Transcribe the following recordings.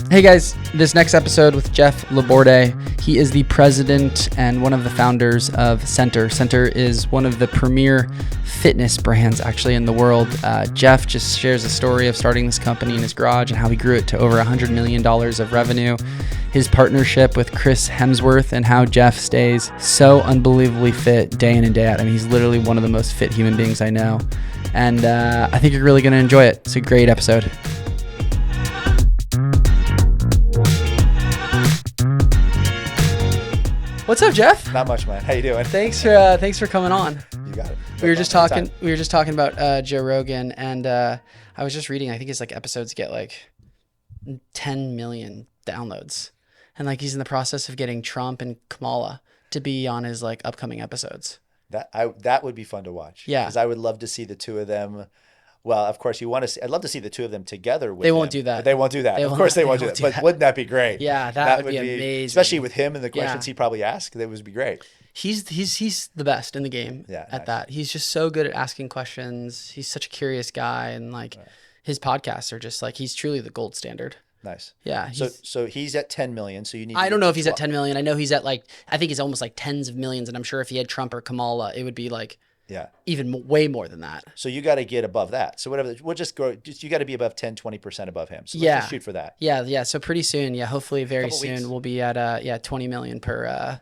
Hey guys, this next episode with Jeff Laborde. He is the president and one of the founders of Centr. Centr is one of the premier fitness brands actually in the world. Jeff just shares a story of starting this company in his garage and how he grew it to over $100 million of revenue. His partnership with Chris Hemsworth and how Jeff stays so unbelievably fit day in and day out. I mean, he's literally one of the most fit human beings I know. And I think you're really going to enjoy it. It's a great episode. What's up, Jeff? Not much, man. How you doing? Thanks for coming on. You got it. We were just talking about Joe Rogan, and I was just reading. I think his episodes get 10 million downloads, and he's in the process of getting Trump and Kamala to be on his upcoming episodes. That would be fun to watch. Yeah, because I would love to see the two of them. Well, of course, I'd love to see the two of them together. They won't do that. They won't do that. Of course, they won't do that. But wouldn't that be great? Yeah, that would be amazing. Especially with him and the questions he probably asked. That would be great. He's the best in the game at that. He's just so good at asking questions. He's such a curious guy, and his podcasts are just he's truly the gold standard. Nice. Yeah. So he's at 10 million. So you need. I don't know if he's at 10 million. I know he's at I think he's almost tens of millions, and I'm sure if he had Trump or Kamala, it would be even way more than that. So you got to get above that. So whatever, we'll just go. You got to be above 10, 20% above him. So let's just shoot for that. Yeah. So pretty soon, hopefully very soon, we'll be at 20 million per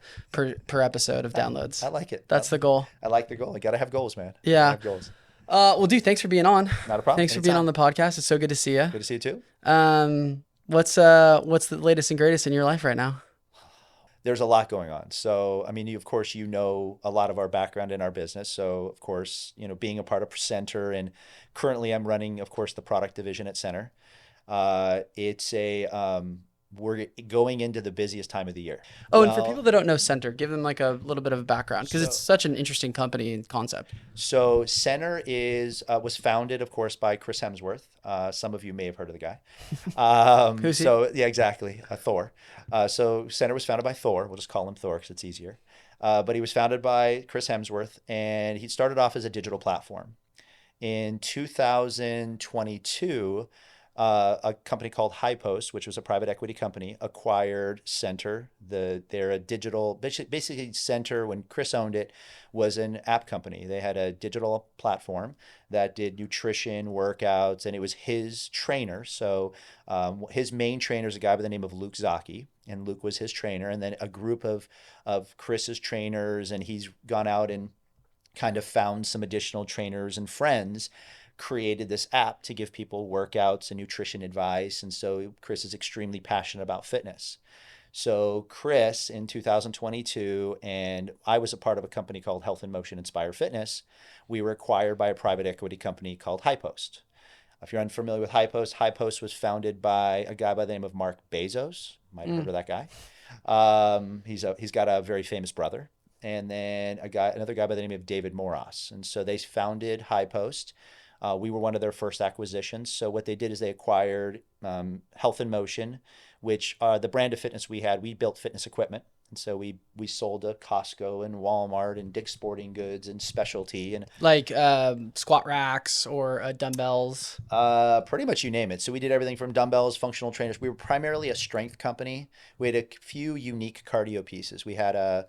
episode of downloads. I like it. That's the goal. I like the goal. I got to have goals, man. Yeah. Have goals. Well, dude, thanks for being on. Not a problem. Thanks for being on the podcast. It's so good to see you. Good to see you too. What's the latest and greatest in your life right now? There's a lot going on. So, I mean, of course, you know a lot of our background in our business. So, of course, being a part of Centr, and currently I'm running, of course, the product division at Centr. We're going into the busiest time of the year. And for people that don't know Centr, give them a little bit of a background, because it's such an interesting company and concept. So Centr was founded, of course, by Chris Hemsworth. Some of you may have heard of the guy. Who's he? So yeah, exactly, Thor. So Centr was founded by Thor. We'll just call him Thor because it's easier. But he was founded by Chris Hemsworth, and he started off as a digital platform. In 2022. A company called HighPost, which was a private equity company, acquired Centr. They're a digital, basically Centr, when Chris owned it, was an app company. They had a digital platform that did nutrition, workouts, and it was his trainer. So his main trainer is a guy by the name of Luke Zaki, and Luke was his trainer. And then a group of Chris's trainers, and he's gone out and kind of found some additional trainers and friends, created this app to give people workouts and nutrition advice. And so Chris is extremely passionate about fitness. So Chris, in 2022, and I was a part of a company called Health in Motion Inspire Fitness, we were acquired by a private equity company called HighPost. If you're unfamiliar with HighPost was founded by a guy by the name of Mark Bezos. Might have heard of that guy. He's got a very famous brother. And then another guy by the name of David Moras. And so they founded HighPost. We were one of their first acquisitions. So what they did is they acquired Health in Motion, which the brand of fitness we had. We built fitness equipment. And so we sold to Costco and Walmart and Dick's Sporting Goods and specialty. And squat racks or dumbbells? Pretty much you name it. So we did everything from dumbbells, functional trainers. We were primarily a strength company. We had a few unique cardio pieces. We had a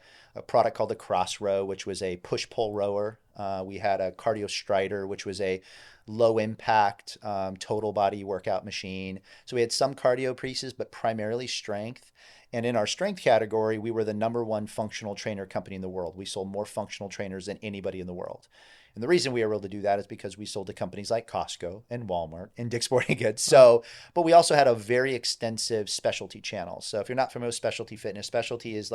product called the Cross Row, which was a push-pull rower. We had a Cardio Strider, which was a low-impact total body workout machine. So we had some cardio pieces, but primarily strength. And in our strength category, we were the #1 functional trainer company in the world. We sold more functional trainers than anybody in the world. And the reason we were able to do that is because we sold to companies like Costco and Walmart and Dick's Sporting Goods. So, but we also had a very extensive specialty channel. So if you're not familiar with specialty fitness, specialty is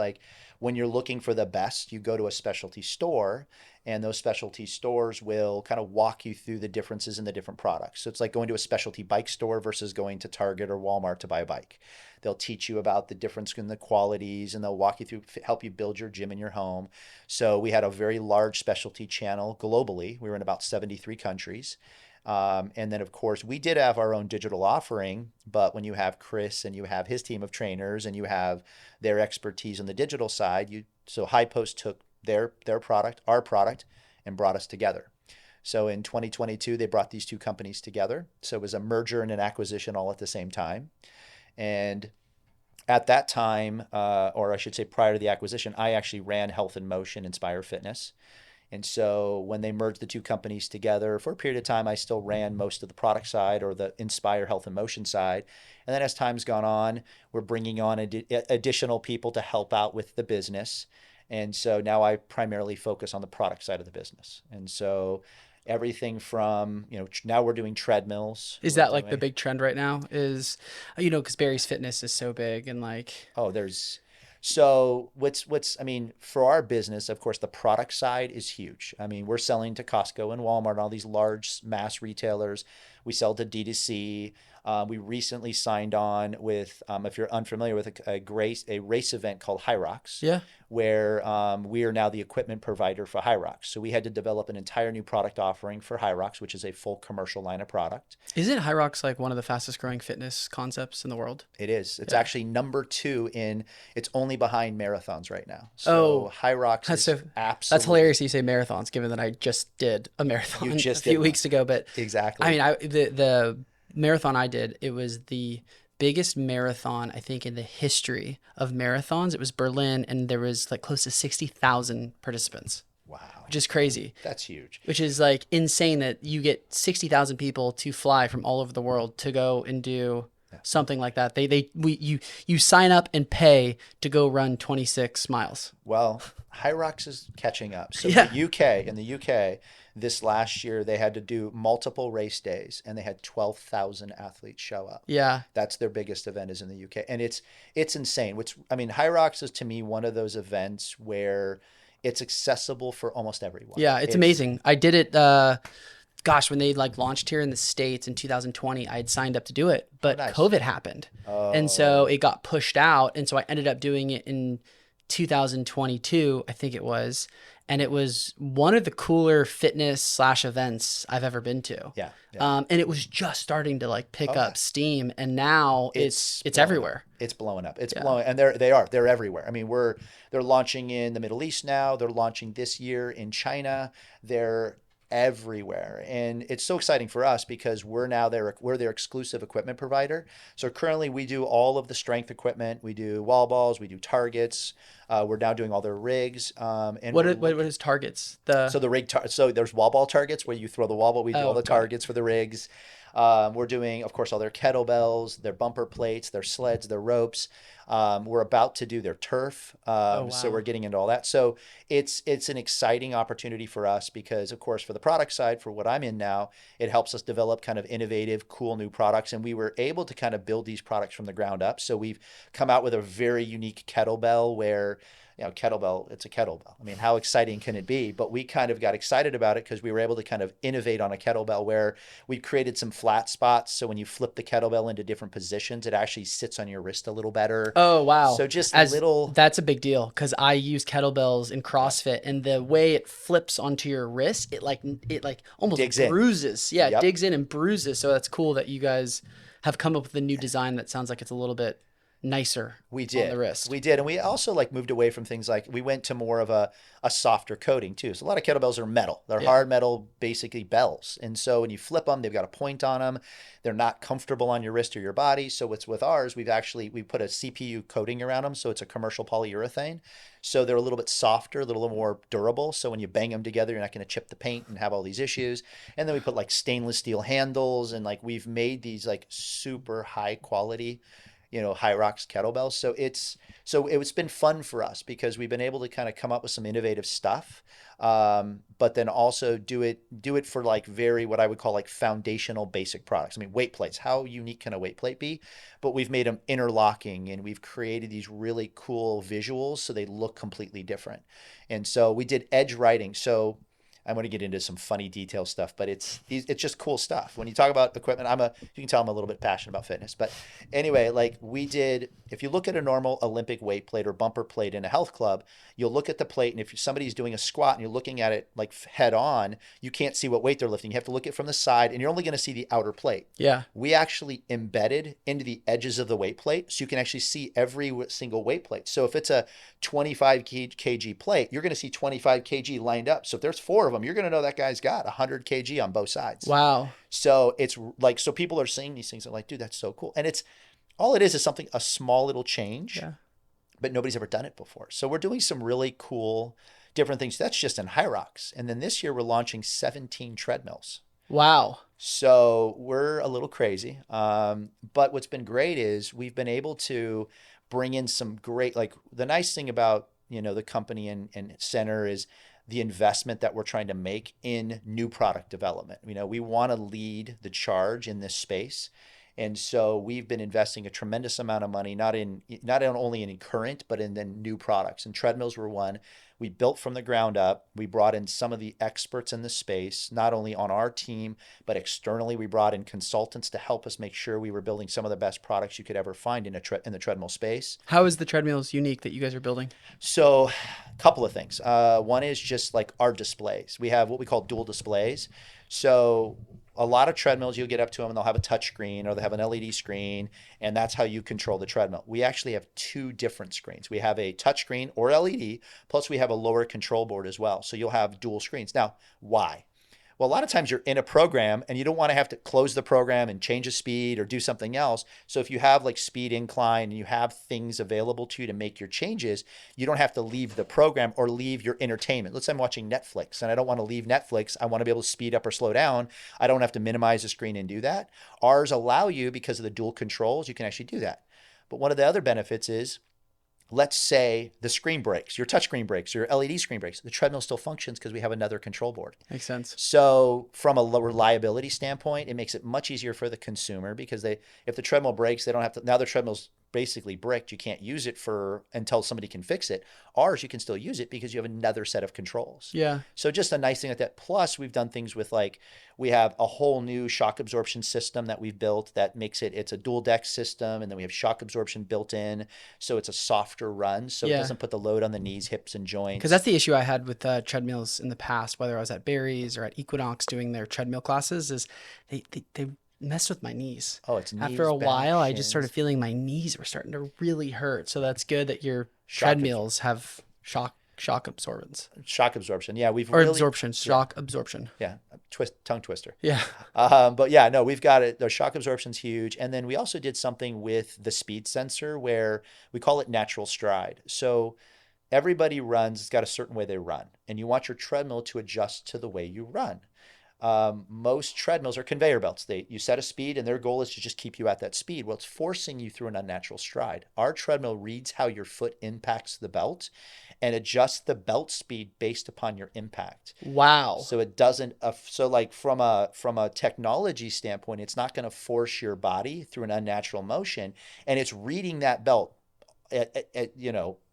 when you're looking for the best, you go to a specialty store, and those specialty stores will kind of walk you through the differences in the different products. So it's like going to a specialty bike store versus going to Target or Walmart to buy a bike. They'll teach you about the difference in the qualities, and they'll walk you through, help you build your gym in your home. So we had a very large specialty channel globally. We were in about 73 countries. And then, of course, we did have our own digital offering, but when you have Chris and you have his team of trainers and you have their expertise on the digital side, so HighPost took their product, our product, and brought us together. So in 2022, they brought these two companies together. So it was a merger and an acquisition all at the same time. And at that time, or I should say prior to the acquisition, I actually ran Health in Motion, Inspire Fitness. And so when they merged the two companies together, for a period of time, I still ran most of the product side or the Inspire Health and Motion side. And then as time's gone on, we're bringing on additional people to help out with the business. And so now I primarily focus on the product side of the business. And so everything from, now we're doing treadmills. Is We're that like the doing, big trend right now? Is, because Barry's Fitness is so big and like, oh, so I mean, for our business, of course, the product side is huge. I mean, we're selling to Costco and Walmart and all these large mass retailers. We sell to D2C. We recently signed on with, if you're unfamiliar with a race event called High Rocks, yeah. where we are now the equipment provider for High Rocks. So we had to develop an entire new product offering for High Rocks, which is a full commercial line of product. Isn't High Rocks like one of the fastest growing fitness concepts in the world? It is. It's Yeah. actually number 2 it's only behind marathons right now. So Oh, High Rocks that's is so that's absolutely. hilarious. You say marathons, given that I just did a marathon You a just few did one. weeks ago. But Exactly. I mean, the marathon I did, it was the biggest marathon I think in the history of marathons. It was Berlin, and there was like close to 60,000 participants, Wow. which is crazy. That's huge. Which is like insane that you get 60,000 people to fly from all over the world to go and do something like that. You sign up and pay to go run 26 miles. Well, High Rocks is catching up. So Yeah. in the UK, this last year they had to do multiple race days and they had 12,000 athletes show up. Yeah. That's their biggest event is in the UK. And it's insane. High Rocks is to me one of those events where it's accessible for almost everyone. Yeah, it's amazing. I did it when they like launched here in the States in 2020, I had signed up to do it, but nice. COVID happened. And so it got pushed out. And so I ended up doing it in 2022, I think it was. And it was one of the cooler fitness / events I've ever been to. Yeah. And it was just starting to like pick up steam. And now it's everywhere. It's blowing up. It's blowing, and they're everywhere. I mean, they're launching in the Middle East now. They're launching this year in China. They're everywhere, and it's so exciting for us because we're their exclusive equipment provider. So currently, we do all of the strength equipment. We do wall balls. We do targets. We're now doing all their rigs. And what is targets? So the rig. So there's wall ball targets where you throw the wall ball. We do all the targets for the rigs. We're doing, of course, all their kettlebells, their bumper plates, their sleds, their ropes. We're about to do their turf. So we're getting into all that. So it's an exciting opportunity for us because, of course, for the product side, for what I'm in now, it helps us develop kind of innovative, cool new products. And we were able to kind of build these products from the ground up. So we've come out with a very unique kettlebell where kettlebell, it's a kettlebell. I mean, how exciting can it be? But we kind of got excited about it because we were able to kind of innovate on a kettlebell where we created some flat spots. So when you flip the kettlebell into different positions, it actually sits on your wrist a little better. Oh, wow. So that's a big deal because I use kettlebells in CrossFit and the way it flips onto your wrist, it almost digs bruises. Yeah, Yep. It digs in and bruises. So that's cool that you guys have come up with a new design that sounds like it's a little bit nicer on the wrist. We did. And we also moved away from things like we went to more of a softer coating too. So a lot of kettlebells are metal. They're hard metal, basically bells. And so when you flip them, they've got a point on them. They're not comfortable on your wrist or your body. So what's with ours, we put a CPU coating around them. So it's a commercial polyurethane. So they're a little bit softer, a little more durable. So when you bang them together, you're not going to chip the paint and have all these issues. And then we put stainless steel handles and we've made these super high quality High Rocks kettlebells. So it's been fun for us because we've been able to kind of come up with some innovative stuff, but then also do it for very what I would call foundational basic products. I mean, weight plates. How unique can a weight plate be? But we've made them interlocking and we've created these really cool visuals so they look completely different. And so we did edge writing. So I'm going to get into some funny detail stuff, but it's just cool stuff. When you talk about equipment, you can tell I'm a little bit passionate about fitness. But anyway, if you look at a normal Olympic weight plate or bumper plate in a health club, you'll look at the plate, and if somebody's doing a squat and you're looking at it head on, you can't see what weight they're lifting. You have to look at it from the side, and you're only going to see the outer plate. Yeah. We actually embedded into the edges of the weight plate, so you can actually see every single weight plate. So if it's a 25 kg plate, you're going to see 25 kg lined up. So if there's 4 of them, you're going to know that guy's got 100 kg on both sides. Wow. So it's so people are seeing these things and dude, that's so cool. And it's all it is something, a small little change, Yeah. but nobody's ever done it before. So we're doing some really cool different things. That's just in High Rocks. And then this year we're launching 17 treadmills. Wow. So we're a little crazy. But what's been great is we've been able to bring in some great, like the nice thing about, the company and Centr is the investment that we're trying to make in new product development. We want to lead the charge in this space. And so we've been investing a tremendous amount of money, not only in current, but in then new products. And treadmills were one. We built from the ground up. We brought in some of the experts in the space, not only on our team, but externally. We brought in consultants to help us make sure we were building some of the best products you could ever find in the treadmill space. How is the treadmills unique that you guys are building? So a couple of things. One is just like our displays. We have what we call dual displays. So a lot of treadmills, you'll get up to them and they'll have a touch screen or they have an LED screen, and that's how you control the treadmill. We actually have two different screens. We have a touch screen or LED, plus we have a lower control board as well. So you'll have dual screens. Now, why? Well, a lot of times you're in a program and you don't want to have to close the program and change the speed or do something else. So if you have like speed incline and you have things available to you to make your changes, you don't have to leave the program or leave your entertainment. Let's say I'm watching Netflix and I don't want to leave Netflix. I want to be able to speed up or slow down. I don't have to minimize the screen and do that. Ours allow you, because of the dual controls, you can actually do that. But one of the other benefits is, let's say the screen breaks, your touch screen breaks, your LED screen breaks. The treadmill still functions because we have another control board. Makes sense. So from a reliability standpoint, it makes it much easier for the consumer because if the treadmill breaks, they don't have to, now the treadmill's basically bricked. You can't use it until somebody can fix it. Ours, you can still use it because you have another set of controls. Yeah. So just a nice thing like that. Plus we've done things with we have a whole new shock absorption system that we've built that makes it's a dual deck system. And then we have shock absorption built in. So it's a softer run. So it doesn't put the load on the knees, hips, and joints. Because that's the issue I had with treadmills in the past, whether I was at Barry's or at Equinox doing their treadmill classes, is they messed with my knees. Oh, it's knees, after a while, I just shins. started feeling my knees were starting to really hurt. So that's good that your Shock treadmills have shock absorbance. Shock absorption. Yeah, Shock absorption. Yeah, tongue twister. Yeah. But yeah, no, we've got it. The shock absorption's huge. And then we also did something with the speed sensor where we call it natural stride. So everybody runs, it's got a certain way they run. And you want your treadmill to adjust to the way you run. Most treadmills are conveyor belts. You set a speed and their goal is to just keep you at that speed. Well, it's forcing you through an unnatural stride. Our treadmill reads how your foot impacts the belt and adjusts the belt speed based upon your impact. Wow. So it doesn't, from a technology standpoint, it's not going to force your body through an unnatural motion, and it's reading that belt at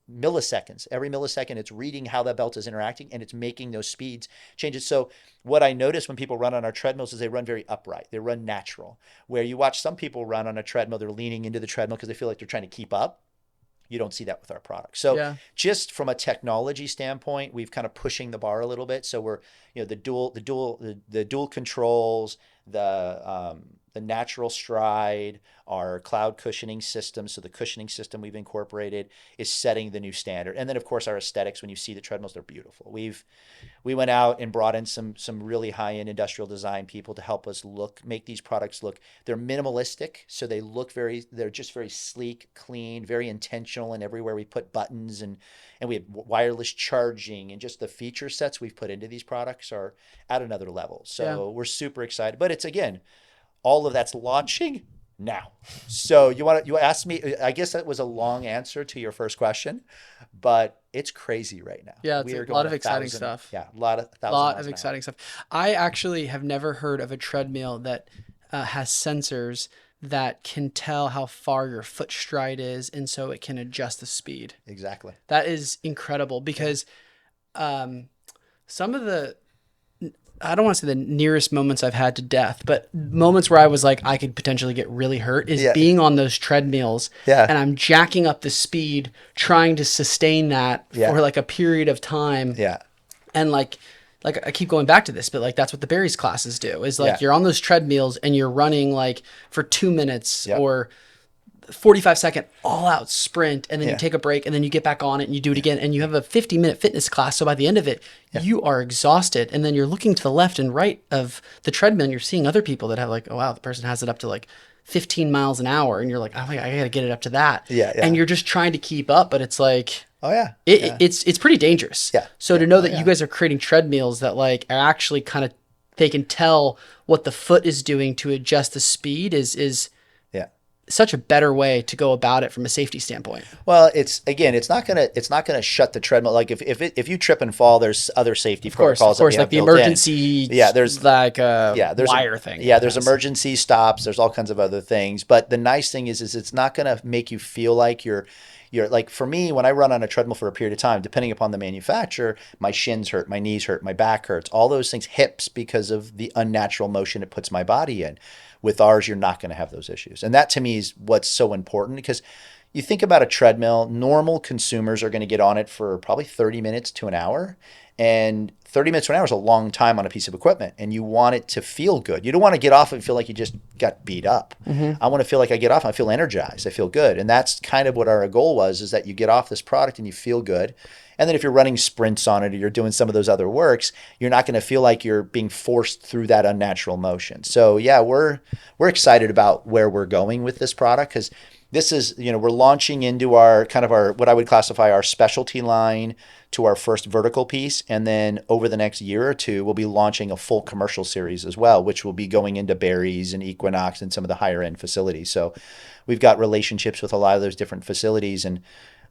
milliseconds. Every millisecond, it's reading how that belt is interacting and it's making those speeds changes. So what I notice when people run on our treadmills is they run very upright. They run natural. Where you watch some people run on a treadmill, they're leaning into the treadmill because they feel like they're trying to keep up. You don't see that with our product. So just from a technology standpoint, we've kind of pushing the bar a little bit. So we're, the dual controls, the natural stride, our cloud cushioning system. So the cushioning system we've incorporated is setting the new standard. And then of course our aesthetics, when you see the treadmills, they're beautiful. We went out and brought in some really high-end industrial design people to help us make these products look, they're minimalistic. So they're just very sleek, clean, very intentional. And everywhere we put buttons and we have wireless charging, and just the feature sets we've put into these products are at another level. So we're super excited, but it's, again, all of that's launching now. So you asked me, I guess that was a long answer to your first question, but it's crazy right now. Yeah, it's a lot of exciting stuff. Yeah, a lot of exciting stuff. I actually have never heard of a treadmill that has sensors that can tell how far your foot stride is, and so it can adjust the speed. Exactly. That is incredible because some of the, I don't want to say the nearest moments I've had to death, but moments where I was like, I could potentially get really hurt is being on those treadmills and I'm jacking up the speed, trying to sustain that for like a period of time. Yeah. And like I keep going back to this, but like that's what the Barry's classes do is like you're on those treadmills and you're running like for 2 minutes or 45-second all-out sprint, and then Yeah. you take a break, and then you get back on it, and you do it again, and you have a 50-minute fitness class. So by the end of it, you are exhausted, and then you're looking to the left and right of the treadmill, and you're seeing other people that have like, oh wow, the person has it up to like 15 miles an hour, and you're like, oh my God, I gotta get it up to that. Yeah, yeah. And you're just trying to keep up, but it's like, Oh yeah. it's pretty dangerous. Yeah. So to know that you guys are creating treadmills that like are actually kind of, they can tell what the foot is doing to adjust the speed is Yeah. such a better way to go about it from a safety standpoint. Well, it's not gonna shut the treadmill. Like if you trip and fall, there's other safety protocols. Of course, that we like the have built in. emergency, there's like there's wire thing. Yeah, there's emergency stops. There's all kinds of other things. But the nice thing is it's not gonna make you feel like you're like, for me, when I run on a treadmill for a period of time, depending upon the manufacturer, my shins hurt, my knees hurt, my back hurts, all those things, hips, because of the unnatural motion it puts my body in. With ours, you're not going to have those issues. And that to me is what's so important, because you think about a treadmill, normal consumers are going to get on it for probably 30 minutes to an hour. And 30 minutes to an hour is a long time on a piece of equipment, and you want it to feel good. You don't want to get off and feel like you just got beat up. I want to feel like I get off and I feel energized. I feel good. And that's kind of what our goal was, is that you get off this product and you feel good. And then if you're running sprints on it, or you're doing some of those other works, you're not going to feel like you're being forced through that unnatural motion. So yeah, we're excited about where we're going with this product, because this is, we're launching into our what I would classify our specialty line to our first vertical piece. And then over the next year or two, we'll be launching a full commercial series as well, which will be going into Barry's and Equinox and some of the higher end facilities. So we've got relationships with a lot of those different facilities, and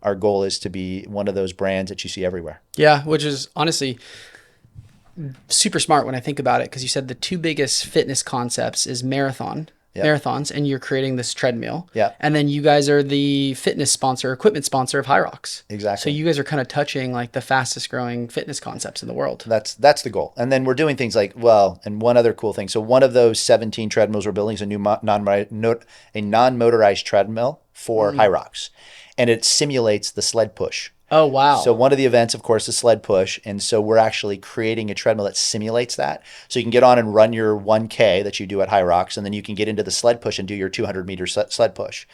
our goal is to be one of those brands that you see everywhere. Yeah, which is honestly super smart when I think about it, because you said the two biggest fitness concepts is marathons, and you're creating this treadmill. Yeah. And then you guys are the fitness sponsor, equipment sponsor of High Rocks. Exactly. So you guys are kind of touching like the fastest growing fitness concepts in the world. That's the goal. And then we're doing things like, and one other cool thing. So one of those 17 treadmills we're building is a new non-motorized treadmill for High Rocks. And it simulates the sled push. Oh, wow. So one of the events, of course, is sled push. And so we're actually creating a treadmill that simulates that. So you can get on and run your 1K that you do at High Rocks, and then you can get into the sled push and do your 200-meter sled push.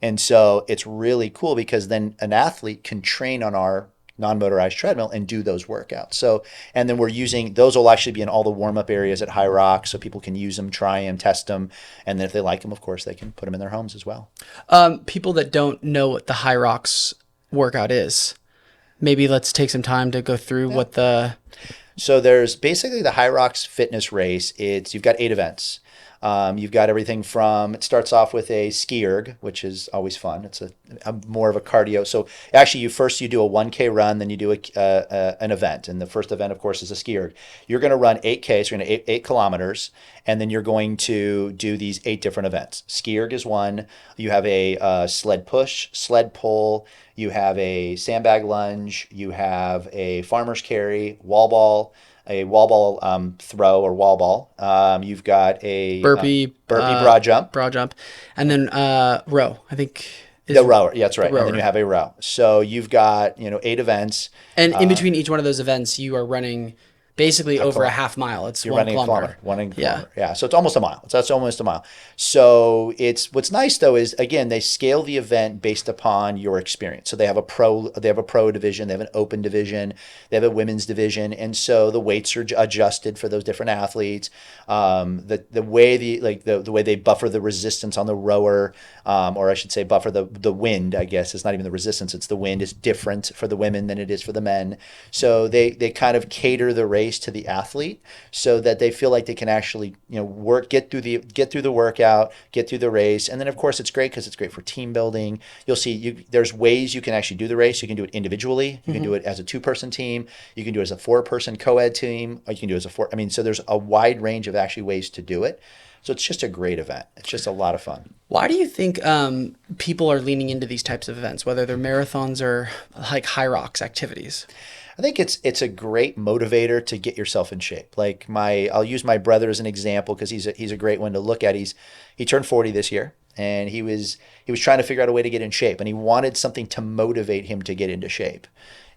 And so it's really cool, because then an athlete can train on our non-motorized treadmill and do those workouts. So, and then we're using, those will actually be in all the warm-up areas at High Rocks, so people can use them, try them, test them. And then if they like them, of course, they can put them in their homes as well. People that don't know what the High Rocks workout is, maybe let's take some time to go through what the... So there's basically the High Rocks fitness race. You've got 8 events. You've got everything from, it starts off with a ski erg, which is always fun. It's a more of a cardio. So actually you do a 1K run, then you do an event. And the first event, of course, is a ski erg. You're going to run 8K, so you're going to 8 kilometers, and then you're going to do these 8 different events. Ski erg is one. You have a sled push, sled pull. You have a sandbag lunge. You have a farmer's carry, wall ball, a wall ball throw or wall ball. You've got a burpee broad jump, and then row. I think the rower. Yeah, that's right. And then you have a row. So you've got 8 events, and in between each one of those events, you are running basically over a half mile. You're running a kilometer. Yeah. Yeah. So it's almost a mile. That's almost a mile. So what's nice though is, again, they scale the event based upon your experience. So they have a pro division, they have an open division, they have a women's division, and so the weights are adjusted for those different athletes. The way the way they buffer the resistance on the rower, or I should say buffer the wind, I guess. It's not even the resistance, it's the wind, is different for the women than it is for the men. So they kind of cater the race to the athlete, so that they feel like they can actually get through the workout, get through the race. And then of course it's great because it's great for team building. You'll see there's ways you can actually do the race. You can do it individually, you can do it as a 2-person team, you can do it as a 4-person co-ed team, or you can do it as so there's a wide range of actually ways to do it. So it's just a great event. It's just a lot of fun. Why do you think people are leaning into these types of events, whether they're marathons or like High Rocks activities? I think it's a great motivator to get yourself in shape. Like I'll use my brother as an example, because he's a great one to look at. He turned 40 this year, and he was trying to figure out a way to get in shape, and he wanted something to motivate him to get into shape.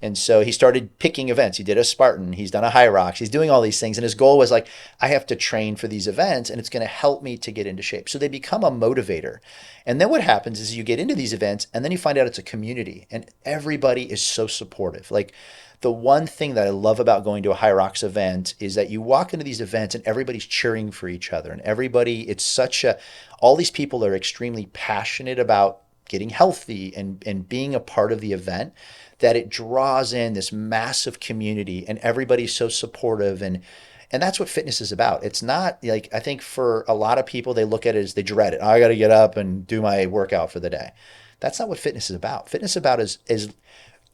And so he started picking events. He did a Spartan, he's done a High Rocks, he's doing all these things. And his goal was like, I have to train for these events and it's going to help me to get into shape. So they become a motivator. And then what happens is you get into these events and then you find out it's a community and everybody is so supportive. Like the one thing that I love about going to a High Rocks event is that you walk into these events and everybody's cheering for each other. And everybody, it's such a, all these people are extremely passionate about getting healthy and being a part of the event, that it draws in this massive community and everybody's so supportive. And that's what fitness is about. It's not like, I think for a lot of people, they look at it as they dread it. I got to get up and do my workout for the day. That's not what fitness is about. Fitness is about is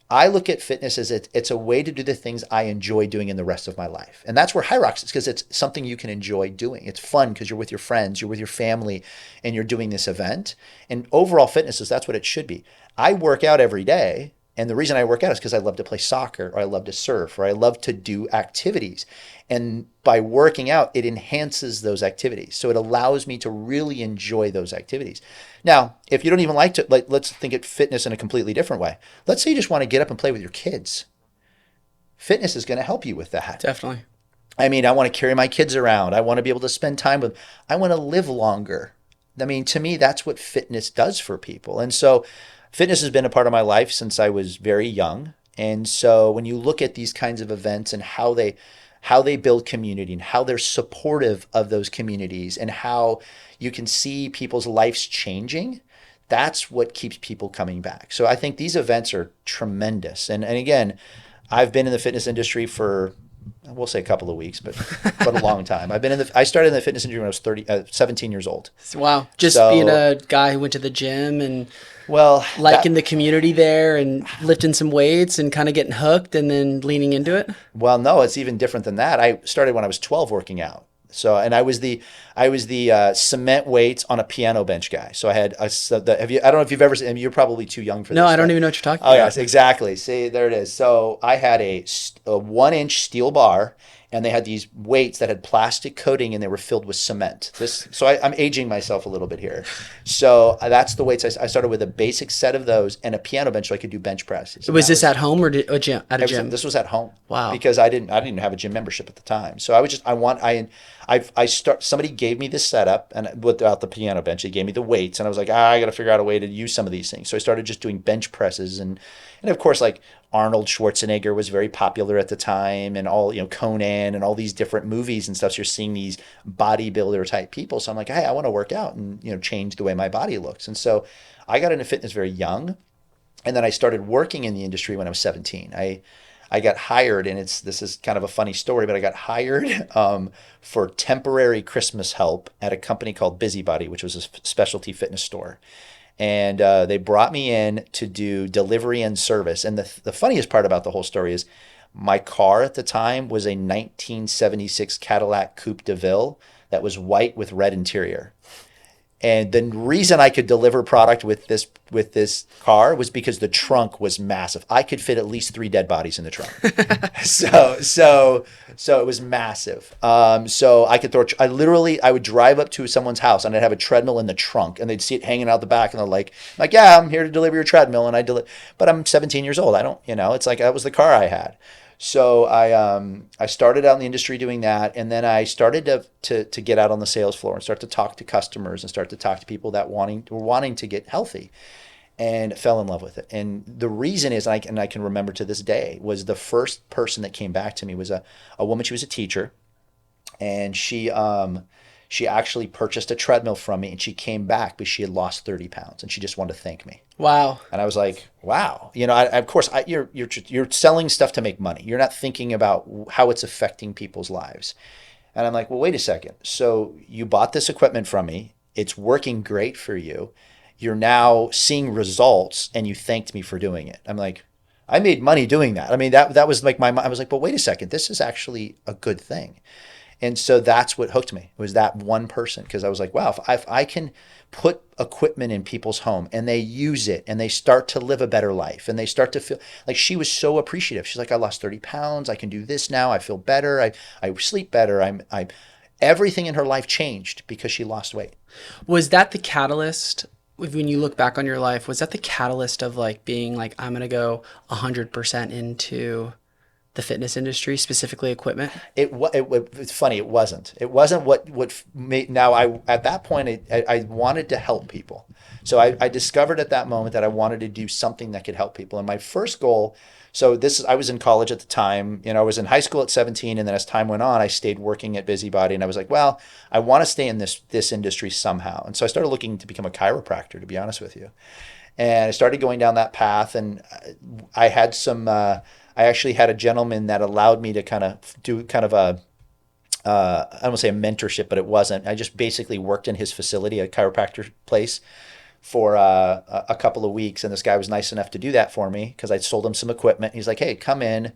I look at fitness as it's a way to do the things I enjoy doing in the rest of my life. And that's where High Rocks is, because it's something you can enjoy doing. It's fun because you're with your friends, you're with your family, and you're doing this event. And overall fitness is, that's what it should be. I work out every day. And the reason I work out is because I love to play soccer, or I love to surf, or I love to do activities. And by working out, it enhances those activities. So it allows me to really enjoy those activities. Now, if you don't even like to, like, let's think of fitness in a completely different way. Let's say you just want to get up and play with your kids. Fitness is going to help you with that. Definitely. I mean, I want to carry my kids around. I want to be able to spend time with them. I want to live longer. I mean, to me, that's what fitness does for people. And so fitness has been a part of my life since I was very young. And so when you look at these kinds of events and how they build community and how they're supportive of those communities and how you can see people's lives changing, that's what keeps people coming back. So I think these events are tremendous. And again, I've been in the fitness industry for, we'll say a couple of weeks, but a long time. I started in the fitness industry when I was 17 years old. Wow. Just being a guy who went to the gym and liking the community there and lifting some weights and kind of getting hooked and then leaning into it? Well, no, it's even different than that. I started when I was 12 working out. So, and I was the cement weights on a piano bench guy. So I had I don't know if you've ever seen, you're probably too young for this. No, I don't even know what you're talking about. Oh, yes, exactly. See, there it is. So I had a 1-inch steel bar, and they had these weights that had plastic coating and they were filled with cement. So I'm aging myself a little bit here. So that's the weights. I started with a basic set of those and a piano bench so I could do bench presses. Was this at home or at a gym? This was at home. Wow. Because I didn't have a gym membership at the time. So somebody gave me this setup, and without the piano bench, they gave me the weights, and I was like, I got to figure out a way to use some of these things. So I started just doing bench presses, and of course, like Arnold Schwarzenegger was very popular at the time, and all, Conan and all these different movies and stuff. So you're seeing these bodybuilder type people. So I'm like, hey, I want to work out and change the way my body looks. And so I got into fitness very young, and then I started working in the industry when I was 17. I got hired, and this is kind of a funny story, but I got hired for temporary Christmas help at a company called Busybody, which was a specialty fitness store. And they brought me in to do delivery and service. And the funniest part about the whole story is my car at the time was a 1976 Cadillac Coupe de Ville that was white with red interior. And the reason I could deliver product with this car was because the trunk was massive. I could fit at least 3 dead bodies in the trunk. So it was massive. So I could I would drive up to someone's house and I'd have a treadmill in the trunk, and they'd see it hanging out the back, and they're like, yeah, I'm here to deliver your treadmill. And but I'm 17 years old. I don't, it's like, that was the car I had. So I started out in the industry doing that, and then I started to get out on the sales floor and start to talk to customers and start to talk to people that were wanting to get healthy, and fell in love with it. And the reason is, and I can remember to this day, was the first person that came back to me was a woman. She was a teacher, and she actually purchased a treadmill from me, and she came back because she had lost 30 pounds, and she just wanted to thank me. Wow. And I was like, wow. Of course, you're selling stuff to make money. You're not thinking about how it's affecting people's lives. And I'm like, well, wait a second. So you bought this equipment from me. It's working great for you. You're now seeing results, and you thanked me for doing it. I'm like, I made money doing that. I mean, that was like I was like, but wait a second. This is actually a good thing. And so that's what hooked me, was that one person, because I was like, wow, if I can put equipment in people's home and they use it and they start to live a better life and they start to feel like, she was so appreciative. She's like, I lost 30 pounds. I can do this now. I feel better. I sleep better. Everything in her life changed because she lost weight. Was that the catalyst when you look back on your life, was that the catalyst of like being like, I'm going to go 100% into the fitness industry, specifically equipment? It's funny. It wasn't. It wasn't what made. Now I at that point I wanted to help people, so I discovered at that moment that I wanted to do something that could help people. And my first goal. So I was in college at the time. I was in high school at 17, and then as time went on, I stayed working at Busybody, and I was like, well, I want to stay in this industry somehow. And so I started looking to become a chiropractor, to be honest with you. And I started going down that path, and I had some. I actually had a gentleman that allowed me to kind of do kind of a I don't want to say a mentorship, but it wasn't. I just basically worked in his facility, a chiropractor place, for a couple of weeks, and this guy was nice enough to do that for me because I sold him some equipment. He's like, "Hey, come in,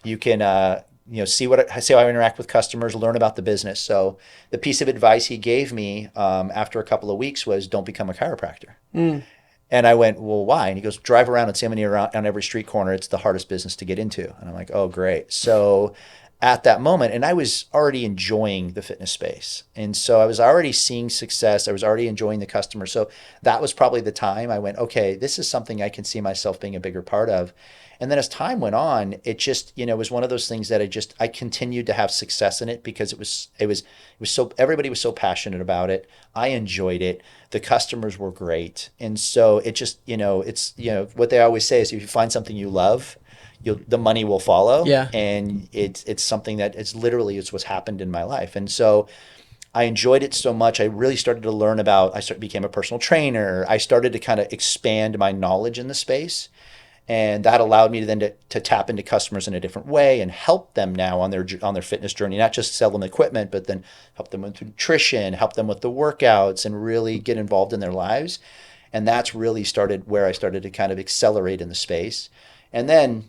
you can see how I interact with customers, learn about the business." So the piece of advice he gave me after a couple of weeks was, "Don't become a chiropractor." And I went, "Well, why?" And he goes, "Drive around and see how many are on every street corner. It's the hardest business to get into." And I'm like, "Oh, great." So at that moment, and I was already enjoying the fitness space. And so I was already seeing success. I was already enjoying the customer. So that was probably the time I went, okay, this is something I can see myself being a bigger part of. And then as time went on, it just, was one of those things that I continued to have success in it because it was so, everybody was so passionate about it. I enjoyed it. The customers were great. And so it just, it's, what they always say is if you find something you love, the money will follow. Yeah. And it's something that it's what's happened in my life. And so I enjoyed it so much. I really started to learn became a personal trainer. I started to kind of expand my knowledge in the space. And that allowed me to tap into customers in a different way and help them now on their fitness journey, not just sell them equipment, but then help them with nutrition, help them with the workouts, and really get involved in their lives. And that's really started where I started to kind of accelerate in the space. And then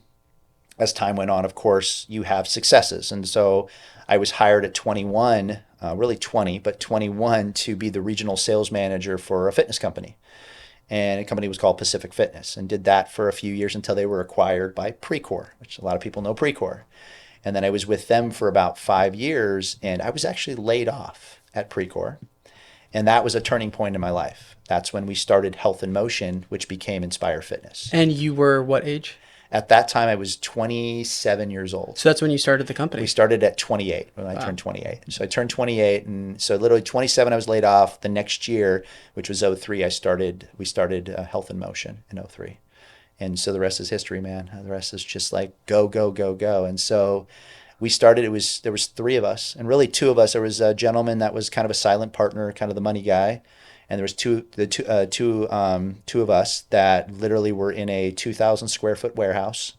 as time went on, of course, you have successes. And so I was hired at 21, really 20, but 21 to be the regional sales manager for a fitness company. And a company was called Pacific Fitness, and did that for a few years until they were acquired by Precor, which a lot of people know Precor. And then I was with them for about 5 years, and I was actually laid off at Precor. And that was a turning point in my life. That's when we started Health in Motion, which became Inspire Fitness. And you were what age? At that time, I was 27 years old. So that's when you started the company? We started at 28 when I turned 28. So I turned 28, and so literally 27, I was laid off. The next year, which was 03, we started Health in Motion in 03. And so the rest is history, man. The rest is just like go, go, go, go. And so we started, there was 3 of us, and really 2 of us. There was a gentleman that was kind of a silent partner, kind of the money guy. And there was two of us that literally were in a 2,000 square foot warehouse,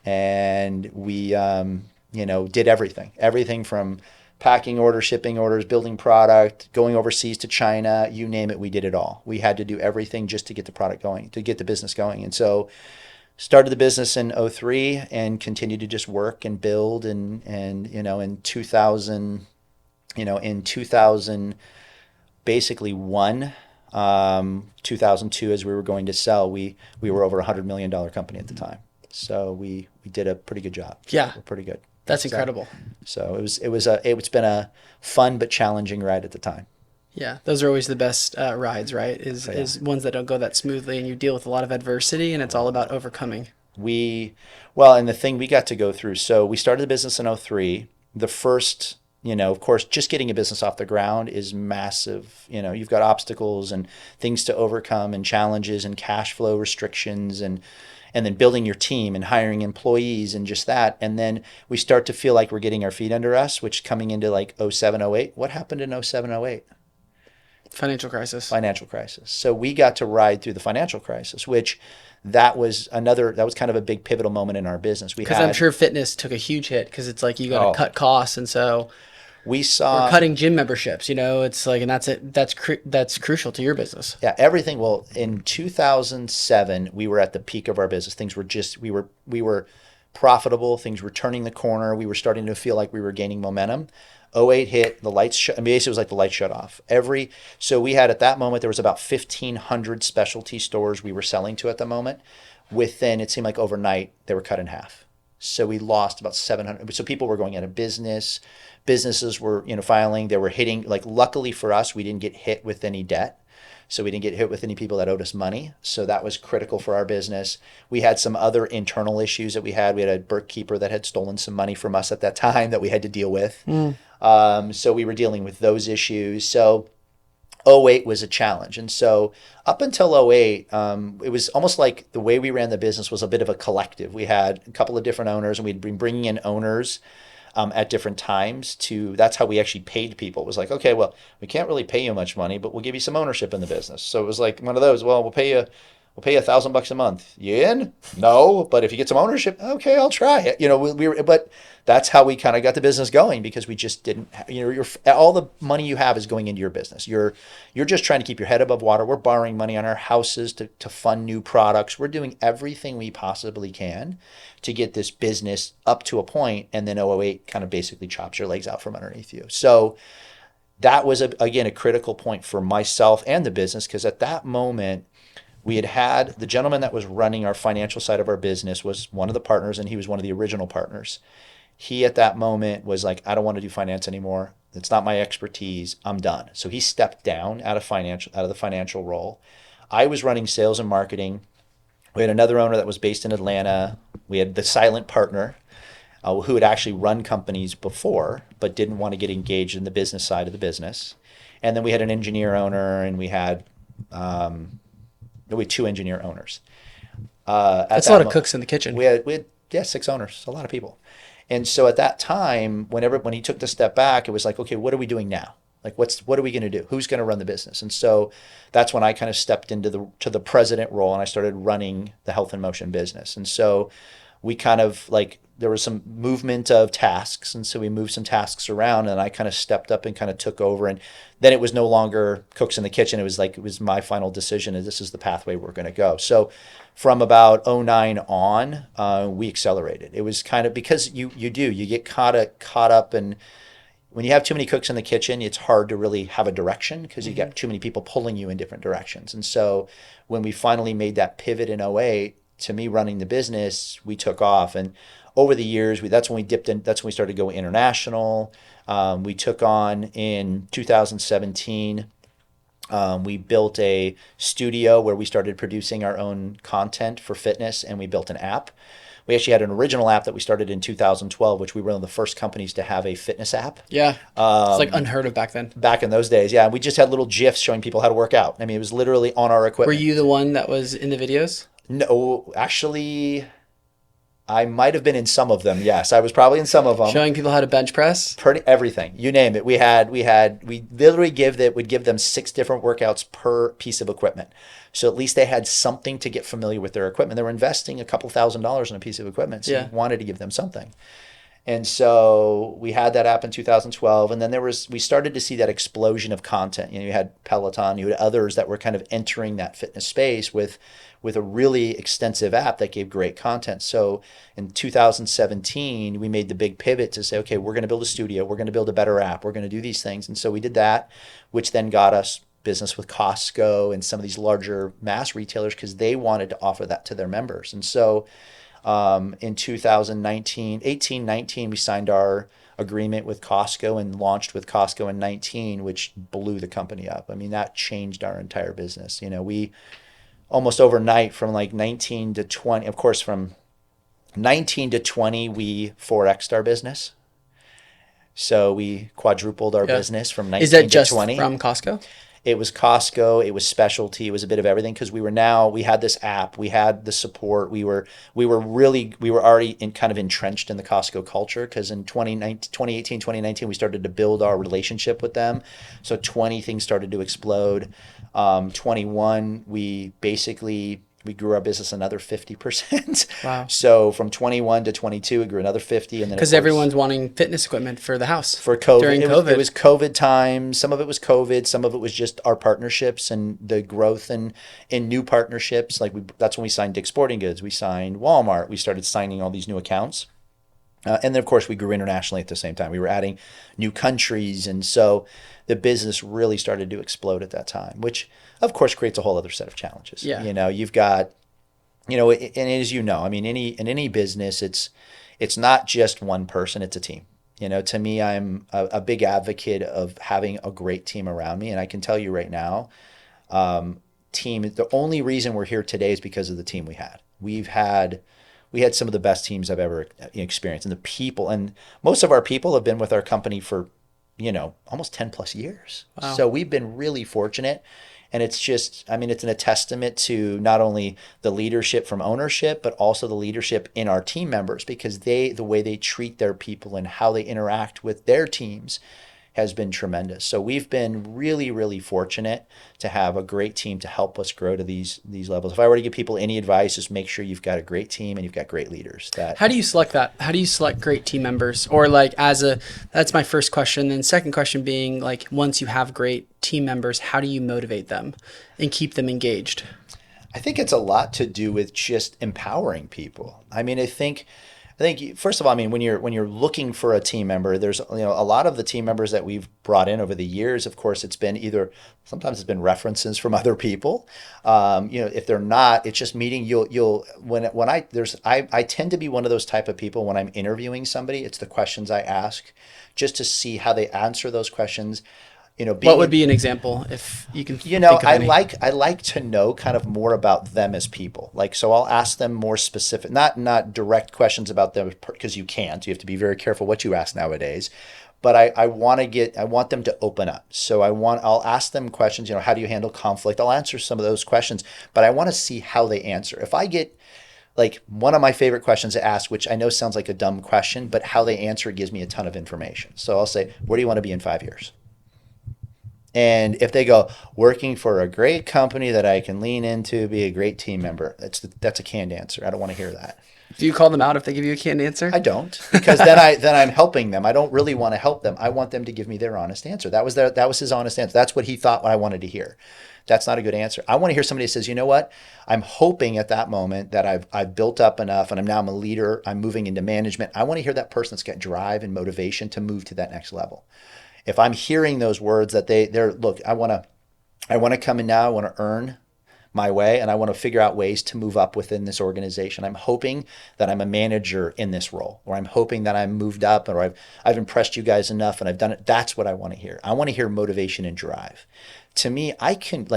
and we, did everything from packing orders, shipping orders, building product, going overseas to China, you name it, we did it all. We had to do everything just to get the product going, to get the business going. And so started the business in 03 and continued to just work and build. And in 2000, basically 2002, as we were going to sell, we were over $100 million company at the time. So we did a pretty good job. Yeah. We're pretty good. That's incredible. So it's been a fun but challenging ride at the time. Yeah, those are always the best rides, right? Is ones that don't go that smoothly, and you deal with a lot of adversity, and it's all about overcoming. And the thing we got to go through. So we started the business in 03. The first, of course, just getting a business off the ground is massive. You've got obstacles and things to overcome, and challenges and cash flow restrictions, and then building your team and hiring employees and just that. And then we start to feel like we're getting our feet under us, which coming into like 07, 08. What happened in 07, 08? Financial crisis. So we got to ride through the financial crisis, which that was kind of a big pivotal moment in our business. Because I'm sure fitness took a huge hit, because it's like you got to cut costs. And so we're cutting gym memberships, it's like, and that's it. That's crucial to your business. Yeah. Everything. Well, in 2007, we were at the peak of our business. Things were we were profitable. Things were turning the corner. We were starting to feel like we were gaining momentum. 08 hit, the lights shut. Basically, it was like the lights shut off. So we had, at that moment, there was about 1,500 specialty stores we were selling to at the moment. Within, it seemed like overnight, they were cut in half. So we lost about 700. So people were going out of business. Businesses were, filing. They were hitting. Like, luckily for us, we didn't get hit with any debt. So we didn't get hit with any people that owed us money. So that was critical for our business. We had some other internal issues that we had. We had a bookkeeper that had stolen some money from us at that time that we had to deal with. So we were dealing with those issues. So '08 was a challenge. And so up until '08, it was almost like the way we ran the business was a bit of a collective. We had a couple of different owners, and we'd been bringing in owners at different times that's how we actually paid people. It was like, okay, well, we can't really pay you much money, but we'll give you some ownership in the business. So it was like one of those, well, we'll pay you $1,000 a month. You in? No, but if you get some ownership, okay, I'll try it. But that's how we kind of got the business going, because we just didn't, all the money you have is going into your business. You're just trying to keep your head above water. We're borrowing money on our houses to fund new products. We're doing everything we possibly can to get this business up to a point, and then '08 kind of basically chops your legs out from underneath you. So that was, again, a critical point for myself and the business, because at that moment, we had the gentleman that was running our financial side of our business was one of the partners, and he was one of the original partners. He, at that moment, was like, I don't want to do finance anymore. It's not my expertise. I'm done. So he stepped down out of the financial role. I was running sales and marketing. We had another owner that was based in Atlanta. We had the silent partner who had actually run companies before but didn't want to get engaged in the business side of the business. And then we had an engineer owner, and we had 2 engineer owners. That's a lot of cooks in the kitchen. We had 6 owners, a lot of people. And so at that time, when he took the step back, it was like, okay, what are we doing now? Like, what are we going to do? Who's going to run the business? And so that's when I kind of stepped into the president role, and I started running the Health and Motion business. And so we kind of there was some movement of tasks, and so we moved some tasks around, and I kind of stepped up and kind of took over. And then it was no longer cooks in the kitchen. It was my final decision, and this is the pathway we're going to go. So from about '09 on, we accelerated. It was kind of because you get caught up, and when you have too many cooks in the kitchen, it's hard to really have a direction, because you get too many people pulling you in different directions. And so when we finally made that pivot in '08 to me running the business, we took off. And over the years, that's when we dipped in. That's when we started going international. We took on in 2017. We built a studio where we started producing our own content for fitness, and we built an app. We actually had an original app that we started in 2012, which we were one of the first companies to have a fitness app. Yeah, it's like unheard of back then. Back in those days, yeah. We just had little GIFs showing people how to work out. I mean, it was literally on our equipment. Were you the one that was in the videos? No, actually, I might have been in some of them. Yes, I was probably in some of them. Showing people how to bench press? Everything. You name it. We literally would give them 6 different workouts per piece of equipment. So at least they had something to get familiar with their equipment. They were investing a couple $1,000s in a piece of equipment. So you wanted to give them something. And so we had that app in 2012, and then we started to see that explosion of content. You had Peloton, you had others that were kind of entering that fitness space with a really extensive app that gave great content. So in 2017, we made the big pivot to say, okay, we're going to build a studio, we're going to build a better app, we're going to do these things. And so we did that, which then got us business with Costco and some of these larger mass retailers, because they wanted to offer that to their members. And so in 2018, 19, we signed our agreement with Costco and launched with Costco in 19, which blew the company up. I mean, that changed our entire business. We almost overnight from 19 to 20, of course, from 19 to 20, we 4x'd our business. So we quadrupled our business from 19 to 20. Is that just from Costco? It was Costco, it was specialty, it was a bit of everything, because we had this app, we had the support, we were already kind of entrenched in the Costco culture, because in 2018, 2019, we started to build our relationship with them. So 20, things started to explode. 21, we grew our business another 50%. Wow. So from 21 to 22, we grew another 50. And then because everyone's wanting fitness equipment for the house. For COVID. During COVID. It was COVID time. Some of it was COVID. Some of it was just our partnerships and the growth in new partnerships. That's when we signed Dick's Sporting Goods. We signed Walmart. We started signing all these new accounts. And then, of course, we grew internationally at the same time. We were adding new countries. And so the business really started to explode at that time, which, of course, creates a whole other set of challenges. Yeah. You've got, and as you know, I mean, in any business, it's not just one person, it's a team. To me, I'm a big advocate of having a great team around me. And I can tell you right now, team. The only reason we're here today is because of the team we had. We had some of the best teams I've ever experienced, and the people, and most of our people have been with our company for, almost 10 plus years. Wow. So we've been really fortunate. And it's just, I mean, it's a testament to not only the leadership from ownership, but also the leadership in our team members, because the way they treat their people and how they interact with their teams has been tremendous. So we've been really, really fortunate to have a great team to help us grow to these levels. If I were to give people any advice, just make sure you've got a great team and you've got great leaders. How do you select that? How do you select great team members? Or that's my first question. Then second question being, like, once you have great team members, how do you motivate them and keep them engaged? I think it's a lot to do with just empowering people. I mean, I think first of all, I mean, when you're looking for a team member, there's a lot of the team members that we've brought in over the years. Of course, sometimes it's been references from other people. If they're not, it's just meeting. I tend to be one of those type of people when I'm interviewing somebody. It's the questions I ask, just to see how they answer those questions. What would be an example, if you can think of any? I like to know kind of more about them as people. Like, so I'll ask them more specific, not direct questions about them, because you can't. You have to be very careful what you ask nowadays. But I want them to open up. So I'll ask them questions. How do you handle conflict? I'll answer some of those questions, but I want to see how they answer. If I get, like, one of my favorite questions to ask, which I know sounds like a dumb question, but how they answer gives me a ton of information. So I'll say, where do you want to be in 5 years? And if they go, working for a great company that I can lean into, be a great team member, that's a canned answer. I don't want to hear that. Do you call them out if they give you a canned answer? I don't, because then I'm helping them. I don't really want to help them. I want them to give me their honest answer. That was his honest answer. That's what he thought I wanted to hear. That's not a good answer. I want to hear somebody who says, you know what? I'm hoping at that moment that I've built up enough, and I'm a leader. I'm moving into management. I want to hear that person that's got drive and motivation to move to that next level. If I'm hearing those words that look, I want to come in now, I want to earn my way, and I want to figure out ways to move up within this organization. I'm hoping that I'm a manager in this role, or I'm hoping that I'm moved up, or I've impressed you guys enough and I've done it. That's what I want to hear. I want to hear motivation and drive. To me, I can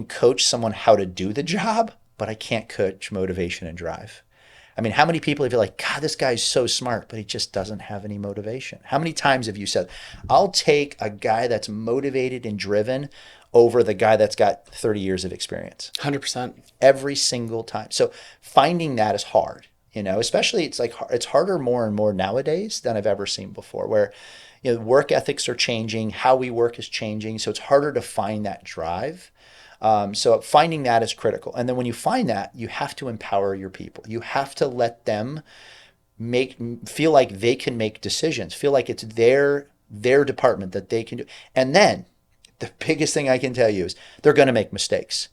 coach someone how to do the job, but I can't coach motivation and drive. I mean, how many people have you like, God, this guy's so smart, but he just doesn't have any motivation? How many times have you said, I'll take a guy that's motivated and driven over the guy that's got 30 years of experience? 100%. Every single time. So finding that is hard, especially it's harder more and more nowadays than I've ever seen before, where, work ethics are changing, how we work is changing. So it's harder to find that drive. So finding that is critical. And then when you find that, you have to empower your people. You have to let them feel like they can make decisions, feel like it's their department that they can do. And then the biggest thing I can tell you is they're going to make mistakes.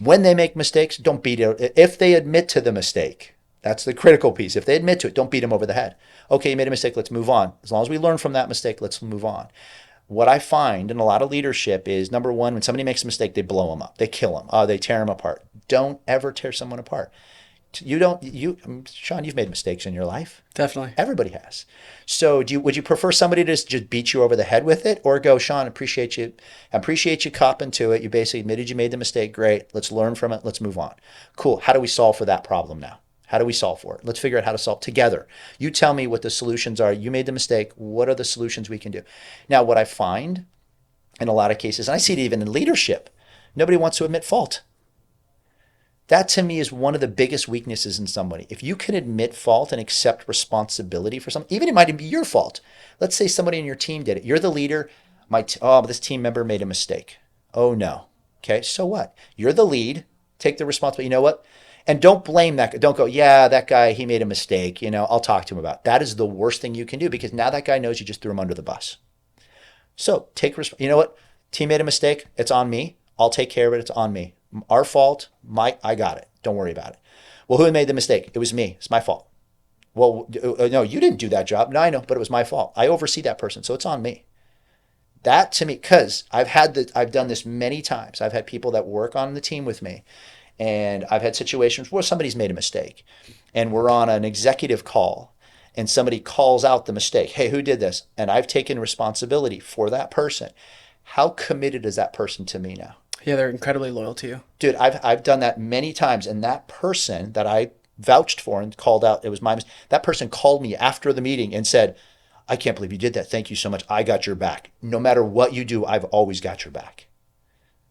When they make mistakes, don't beat it. If they admit to the mistake, that's the critical piece. If they admit to it, don't beat them over the head. Okay, you made a mistake. Let's move on. As long as we learn from that mistake, let's move on. What I find in a lot of leadership is, number one, when somebody makes a mistake, they blow them up. They kill them. They tear them apart. Don't ever tear someone apart. Sean, you've made mistakes in your life. Definitely. Everybody has. So would you prefer somebody to just beat you over the head with it, or go, Sean, appreciate you copping to it. You basically admitted you made the mistake. Great. Let's learn from it. Let's move on. Cool. How do we solve for that problem now? How do we solve for it? Let's figure out how to solve together. You tell me what the solutions are. You made the mistake. What are the solutions we can do? Now, what I find in a lot of cases, and I see it even in leadership, nobody wants to admit fault. That to me is one of the biggest weaknesses in somebody. If you can admit fault and accept responsibility for something, even it might be your fault. Let's say somebody in your team did it. You're the leader. This team member made a mistake. Oh no. Okay, so what? You're the lead. Take the responsibility. You know what? And don't blame that guy. Don't go, yeah, that guy, he made a mistake. I'll talk to him about it. That is the worst thing you can do, because now that guy knows you just threw him under the bus. So you know what? Team made a mistake. It's on me. I'll take care of it. It's on me. Our fault. I got it. Don't worry about it. Well, who made the mistake? It was me. It's my fault. Well, no, you didn't do that job. No, I know, but it was my fault. I oversee that person, so it's on me. That to me, because I've done this many times. I've had people that work on the team with me, and I've had situations where somebody's made a mistake, and we're on an executive call, and somebody calls out the mistake. Hey, who did this? And I've taken responsibility for that person. how committed is that person to me now? Yeah, they're incredibly loyal to you. Dude, I've done that many times, and that person that I vouched for and called out, it was my mistake. That person called me after the meeting and said, I can't believe you did that. Thank you so much. I got your back. No matter what you do, I've always got your back.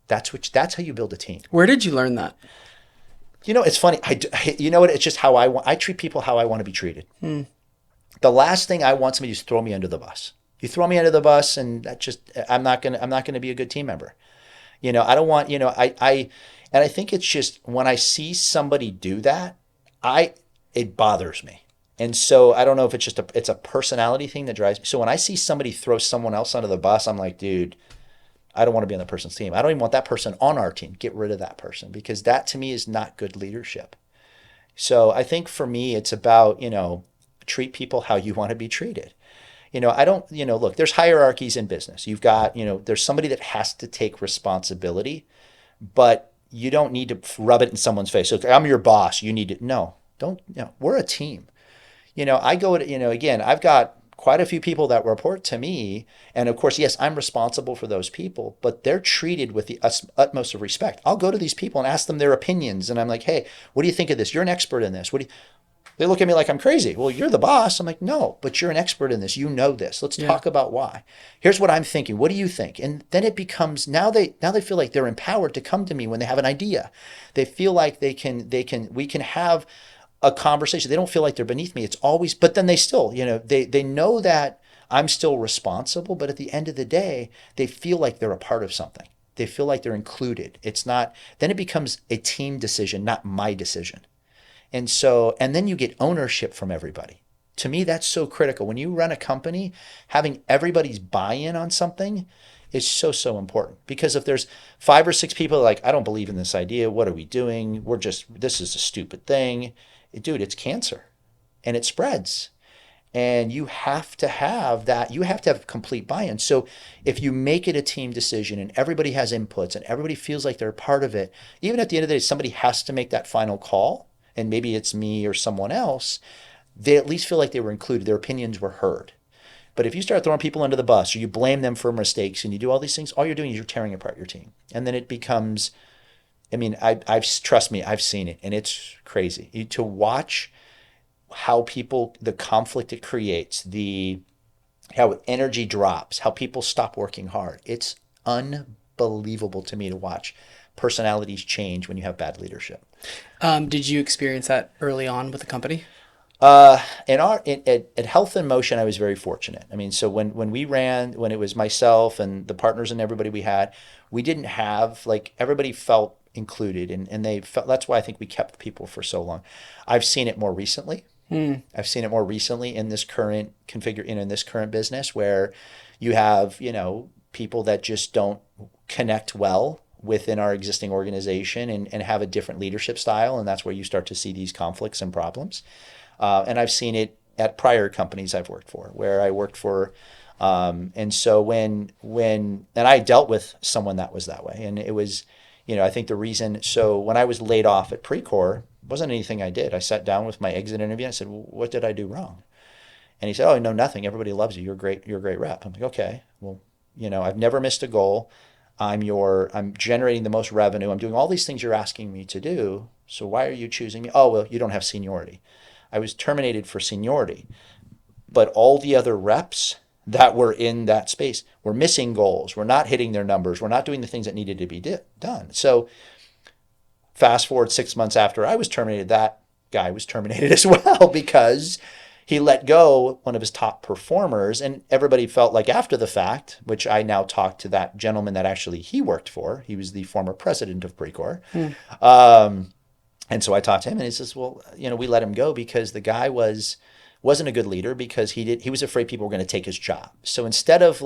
That's how you build a team. Where did you learn that? You know, it's funny. You know what? It's just how I treat people how I want to be treated. The last thing I want somebody to throw me under the bus. You throw me under the bus, and I'm not gonna be a good team member. You know, I don't want, and I think it's just when I see somebody do that, it bothers me. And so I don't know if it's a personality thing that drives me. So when I see somebody throw someone else under the bus, I'm like, dude, I don't want to be on that person's team. I don't even want that person on our team. Get rid of that person, because that to me is not good leadership. So I think for me, it's about, treat people how you want to be treated. I don't, look, there's hierarchies in business. You've got, there's somebody that has to take responsibility, but you don't need to rub it in someone's face. So I'm your boss. You need to, no, don't, we're a team. I go to, again, I've got quite a few people that report to me. And of course, yes, I'm responsible for those people, but they're treated with the utmost of respect. I'll go to these people and ask them their opinions. And I'm like, hey, what do you think of this? You're an expert in this. They look at me like I'm crazy. Well, you're the boss. I'm like, no, but you're an expert in this. You know this. Let's talk about why. Here's what I'm thinking. What do you think? And then it becomes, now they feel like they're empowered to come to me when they have an idea. They feel like we can have a conversation. They don't feel like they're beneath me. It's always, but then they still, they know that I'm still responsible, but at the end of the day, they feel like they're a part of something. They feel like they're included. It's not, then it becomes a team decision, not my decision. And then you get ownership from everybody. To me, that's so critical. When you run a company, having everybody's buy-in on something is so, so important. Because if there's 5 or 6 people like, I don't believe in this idea. What are we doing? This is a stupid thing. Dude, it's cancer and it spreads. And you have to have that. You have to have complete buy-in. So if you make it a team decision and everybody has inputs and everybody feels like they're a part of it, even at the end of the day, somebody has to make that final call. And maybe it's me or someone else, they at least feel like they were included. Their opinions were heard. But if you start throwing people under the bus or you blame them for mistakes and you do all these things, all you're doing is you're tearing apart your team. And then it becomes, trust me, I've seen it and it's crazy. To watch how the conflict it creates, how energy drops, how people stop working hard. It's unbelievable to me to watch personalities change when you have bad leadership. Did you experience that early on with the company? At Health in Motion, I was very fortunate. So when it was myself and the partners and everybody we had, we didn't have, everybody felt included and they felt, that's why I think we kept people for so long. I've seen it more recently. I've seen it more recently in this current in this current business where you have, people that just don't connect well within our existing organization and have a different leadership style. And that's where you start to see these conflicts and problems. And I've seen it at prior companies I've worked for, where I worked for. And so and I dealt with someone that was that way. And it was, I think the reason, so when I was laid off at Precor, it wasn't anything I did. I sat down with my exit interview and I said, well, what did I do wrong? And he said, oh, no, nothing. Everybody loves you. You're a great rep. I'm like, okay, well, I've never missed a goal. I'm generating the most revenue. I'm doing all these things you're asking me to do. So why are you choosing me? Oh, well, you don't have seniority. I was terminated for seniority, but all the other reps that were in that space were missing goals. We're not hitting their numbers. We're not doing the things that needed to be done. So fast forward 6 months after I was terminated, that guy was terminated as well because he let go one of his top performers, and everybody felt like after the fact, which I now talked to that gentleman that actually he worked for. He was the former president of Precor. And so I talked to him and he says, well, we let him go because the guy wasn't a good leader because he was afraid people were going to take his job. So instead of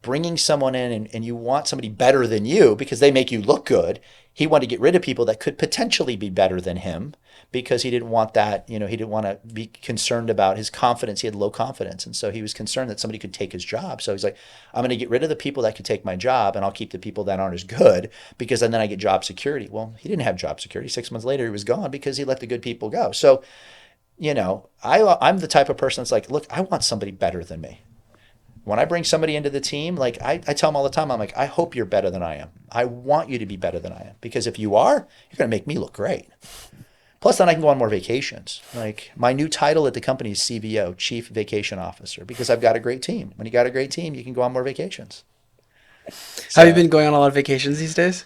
bringing someone in and you want somebody better than you because they make you look good, he wanted to get rid of people that could potentially be better than him because he didn't want that, he didn't want to be concerned about his confidence. He had low confidence. And so he was concerned that somebody could take his job. So he's like, I'm going to get rid of the people that could take my job and I'll keep the people that aren't as good because then I get job security. Well, he didn't have job security. 6 months later, he was gone because he let the good people go. So, I'm the type of person that's like, look, I want somebody better than me. when I bring somebody into the team, like I tell them all the time, I'm like, I hope you're better than I am. I want you to be better than I am, because if you are, you're going to make me look great. Plus, then I can go on more vacations. Like, my new title at the company is CVO, Chief Vacation Officer, because I've got a great team. When you got a great team, you can go on more vacations. So, have you been going on a lot of vacations these days?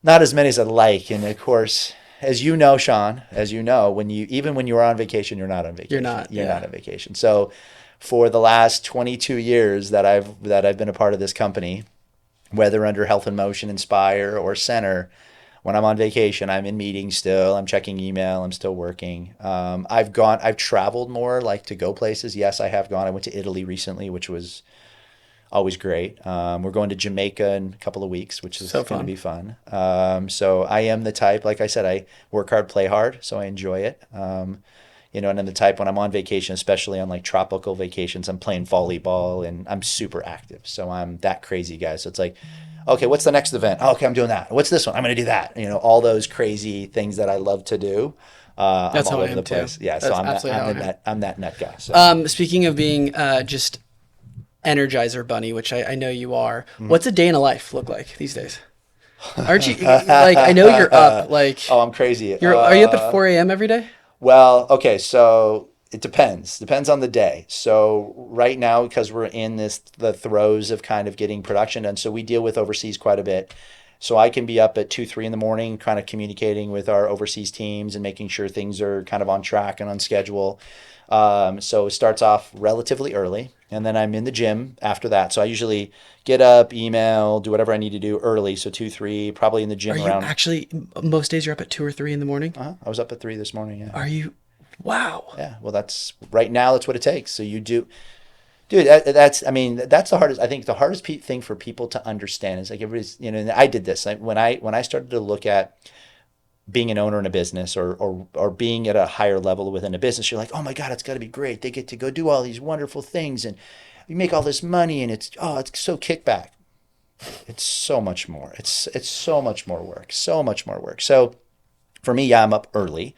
not as many as I'd like. And of course, as you know, Sean, as you know, even when you are on vacation, you're not on vacation. You're not on vacation. So for the last 22 years that I've been a part of this company, whether under Health in Motion, Inspire, or Centr, when I'm on vacation, I'm in meetings still. I'm checking email. I'm still working. I've traveled more, like to go places. Yes, I have gone. I went to Italy recently, which was always great. We're going to Jamaica in a couple of weeks, which is going to be fun. So I am the type, like I said, I work hard, play hard, so I enjoy it. And I'm the type, when I'm on vacation, especially on like tropical vacations, I'm playing volleyball and I'm super active. So I'm that crazy guy. So it's like, okay, what's the next event? Oh, okay, I'm doing that. What's this one? I'm going to do that. All those crazy things that I love to do. That's I'm all how over I am the place. too. Yeah, That's so absolutely I'm that nut guy. So. Speaking of being just Energizer Bunny, which I know you are, what's a day in a life look like these days? Aren't you like, I know you're up like, Oh, I'm crazy. are you up at 4 a.m. every day? Well, okay, so it depends on the day. So right now, because we're in the throes of kind of getting production done, so we deal with overseas quite a bit. So I can be up at 2, 3 in the morning, kind of communicating with our overseas teams and making sure things are kind of on track and on schedule. So it starts off relatively early, and then I'm in the gym after that. So I usually get up, email, do whatever I need to do early. So 2, 3, probably in the gym Are you around. actually, most days you're up at 2 or 3 in the morning? I was up at 3 this morning. Yeah. Are you? Wow. Yeah. Well, that's right now. That's what it takes. So you do. Dude, that's the hardest. I think the hardest thing for people to understand is like everybody's, and I did this. Like when I started to look at being an owner in a business or being at a higher level within a business, you're like, oh my God, it's got to be great. They get to go do all these wonderful things and you make all this money and it's so kickback. It's so much more. It's so much more work. So much more work. So for me, yeah, I'm up early,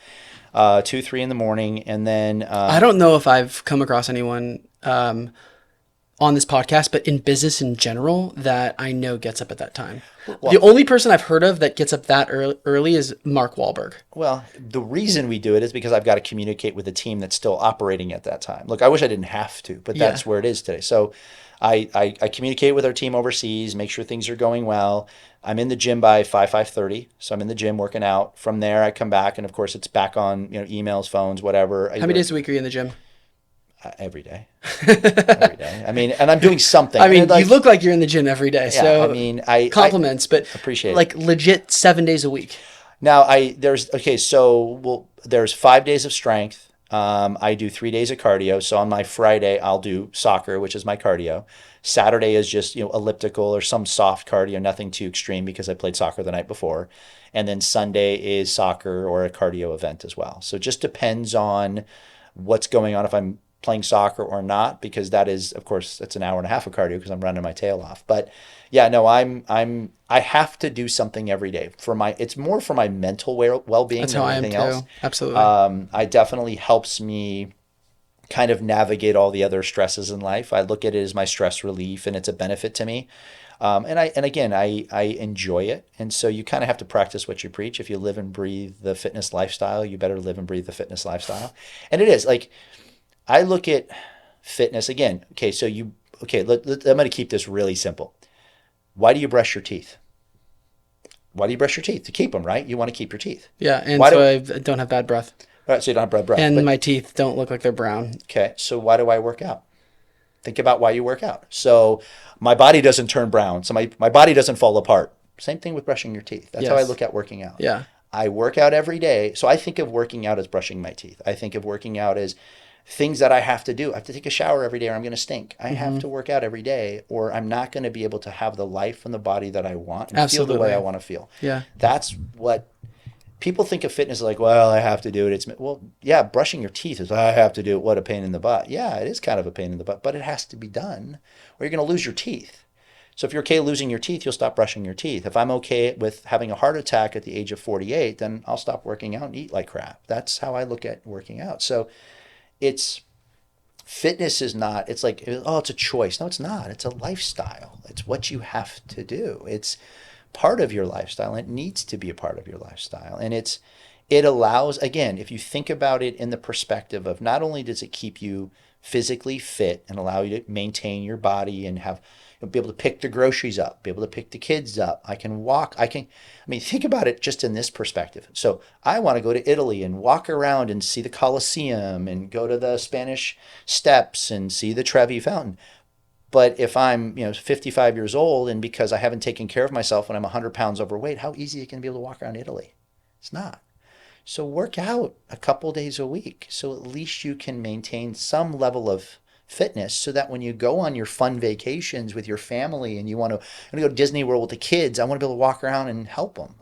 2, 3 in the morning, and then I don't know if I've come across anyone on this podcast, but in business in general that I know gets up at that time. Well, the only person I've heard of that gets up that early is Mark Wahlberg. Well, the reason we do it is because I've got to communicate with a team that's still operating at that time. Look, I wish I didn't have to, but that's where it is today. So I communicate with our team overseas, make sure things are going well. I'm in the gym by 5:30, so I'm in the gym working out. From there, I come back, and of course, it's back on emails, phones, whatever. How many days a week are you in the gym? Every day. Every day. I mean, and I'm doing something. I mean, you look like you're in the gym every day. Yeah, so I mean, I compliments, but appreciate like legit 7 days a week. Now there's 5 days of strength. I do 3 days of cardio. So on my Friday, I'll do soccer, which is my cardio. Saturday is just, elliptical or some soft cardio, nothing too extreme because I played soccer the night before. And then Sunday is soccer or a cardio event as well. So it just depends on what's going on if I'm playing soccer or not, because that is, of course, it's an hour and a half of cardio because I'm running my tail off. But yeah, no, I have to do something every day it's more for my mental well-being than anything else. Absolutely. It definitely helps me kind of navigate all the other stresses in life. I look at it as my stress relief, and it's a benefit to me. And again, I enjoy it. And so you kind of have to practice what you preach. If you live and breathe the fitness lifestyle, you better live and breathe the fitness lifestyle. And it is like, I look at fitness again. Okay, so I'm going to keep this really simple. Why do you brush your teeth? Why do you brush your teeth? To keep them, right? You want to keep your teeth. Yeah, and I don't have bad breath. All right, so you don't have bad breath. And my teeth don't look like they're brown. Okay, so why do I work out? Think about why you work out. So my body doesn't turn brown. So my body doesn't fall apart. Same thing with brushing your teeth. That's how I look at working out. Yeah. I work out every day. So I think of working out as brushing my teeth. I think of working out as things that I have to do. I have to take a shower every day or I'm going to stink. I have to work out every day or I'm not going to be able to have the life and the body that I want and feel the way I want to feel. Yeah. That's what people think of fitness like, well, I have to do it. Yeah, brushing your teeth is, I have to do it. What a pain in the butt. Yeah, it is kind of a pain in the butt, but it has to be done or you're going to lose your teeth. So if you're okay losing your teeth, you'll stop brushing your teeth. If I'm okay with having a heart attack at the age of 48, then I'll stop working out and eat like crap. That's how I look at working out. So Fitness is not, it's like, oh, it's a choice. No, it's not. It's a lifestyle. It's what you have to do. It's part of your lifestyle. It needs to be a part of your lifestyle. And it allows, again, if you think about it in the perspective of not only does it keep you physically fit and allow you to maintain your body and have, be able to pick the groceries up, be able to pick the kids up. I can walk. I mean, think about it just in this perspective. So I want to go to Italy and walk around and see the Colosseum and go to the Spanish Steps and see the Trevi Fountain. But if I'm, 55 years old and because I haven't taken care of myself when I'm 100 pounds overweight, how easy is it going to be able to walk around Italy? It's not. So work out a couple days a week so at least you can maintain some level of fitness so that when you go on your fun vacations with your family and you want to go to Disney World with the kids, I want to be able to walk around and help them.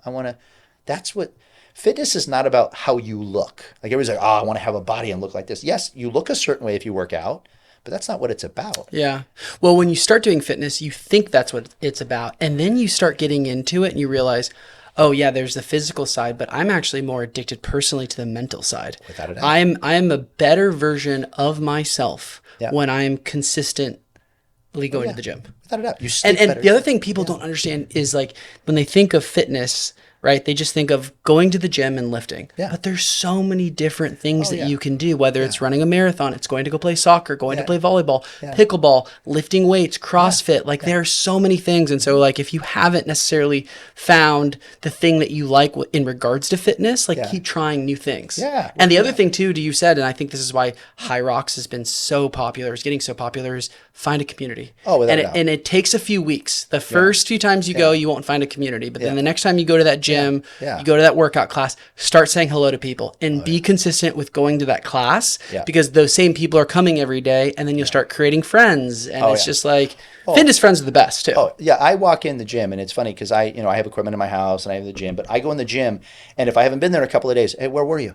That's what fitness is not about how you look. Like everybody's like, oh, I want to have a body and look like this. Yes, you look a certain way if you work out, but that's not what it's about. Yeah. Well, when you start doing fitness, you think that's what it's about. And then you start getting into it and you realize, oh yeah, there's the physical side, but I'm actually more addicted personally to the mental side. Without a doubt. I'm a better version of myself Yeah. when I'm consistently going to the gym. Without a doubt. You sleep And better. the other thing people don't understand is like when they think of fitness, right? They just think of going to the gym and lifting. Yeah. But there's so many different things that yeah. you can do, whether it's running a marathon, it's going to go play soccer, going to play volleyball, Yeah. pickleball, lifting weights, CrossFit. Like there are so many things. And so like if you haven't necessarily found the thing that you like in regards to fitness, like keep trying new things. Yeah. And the other thing too, you said, and I think this is why High Rocks has been so popular, is getting so popular, is find a community. Oh, without a doubt. And it takes a few weeks. The first few times you go, you won't find a community. But then the next time you go to that gym, you go to that workout class, start saying hello to people and be consistent with going to that class because those same people are coming every day, and then you'll start creating friends. And it's just like fitness friends are the best too. Oh yeah. I walk in the gym and it's funny because I have equipment in my house and I have the gym, but I go in the gym and if I haven't been there in a couple of days, hey, where were you?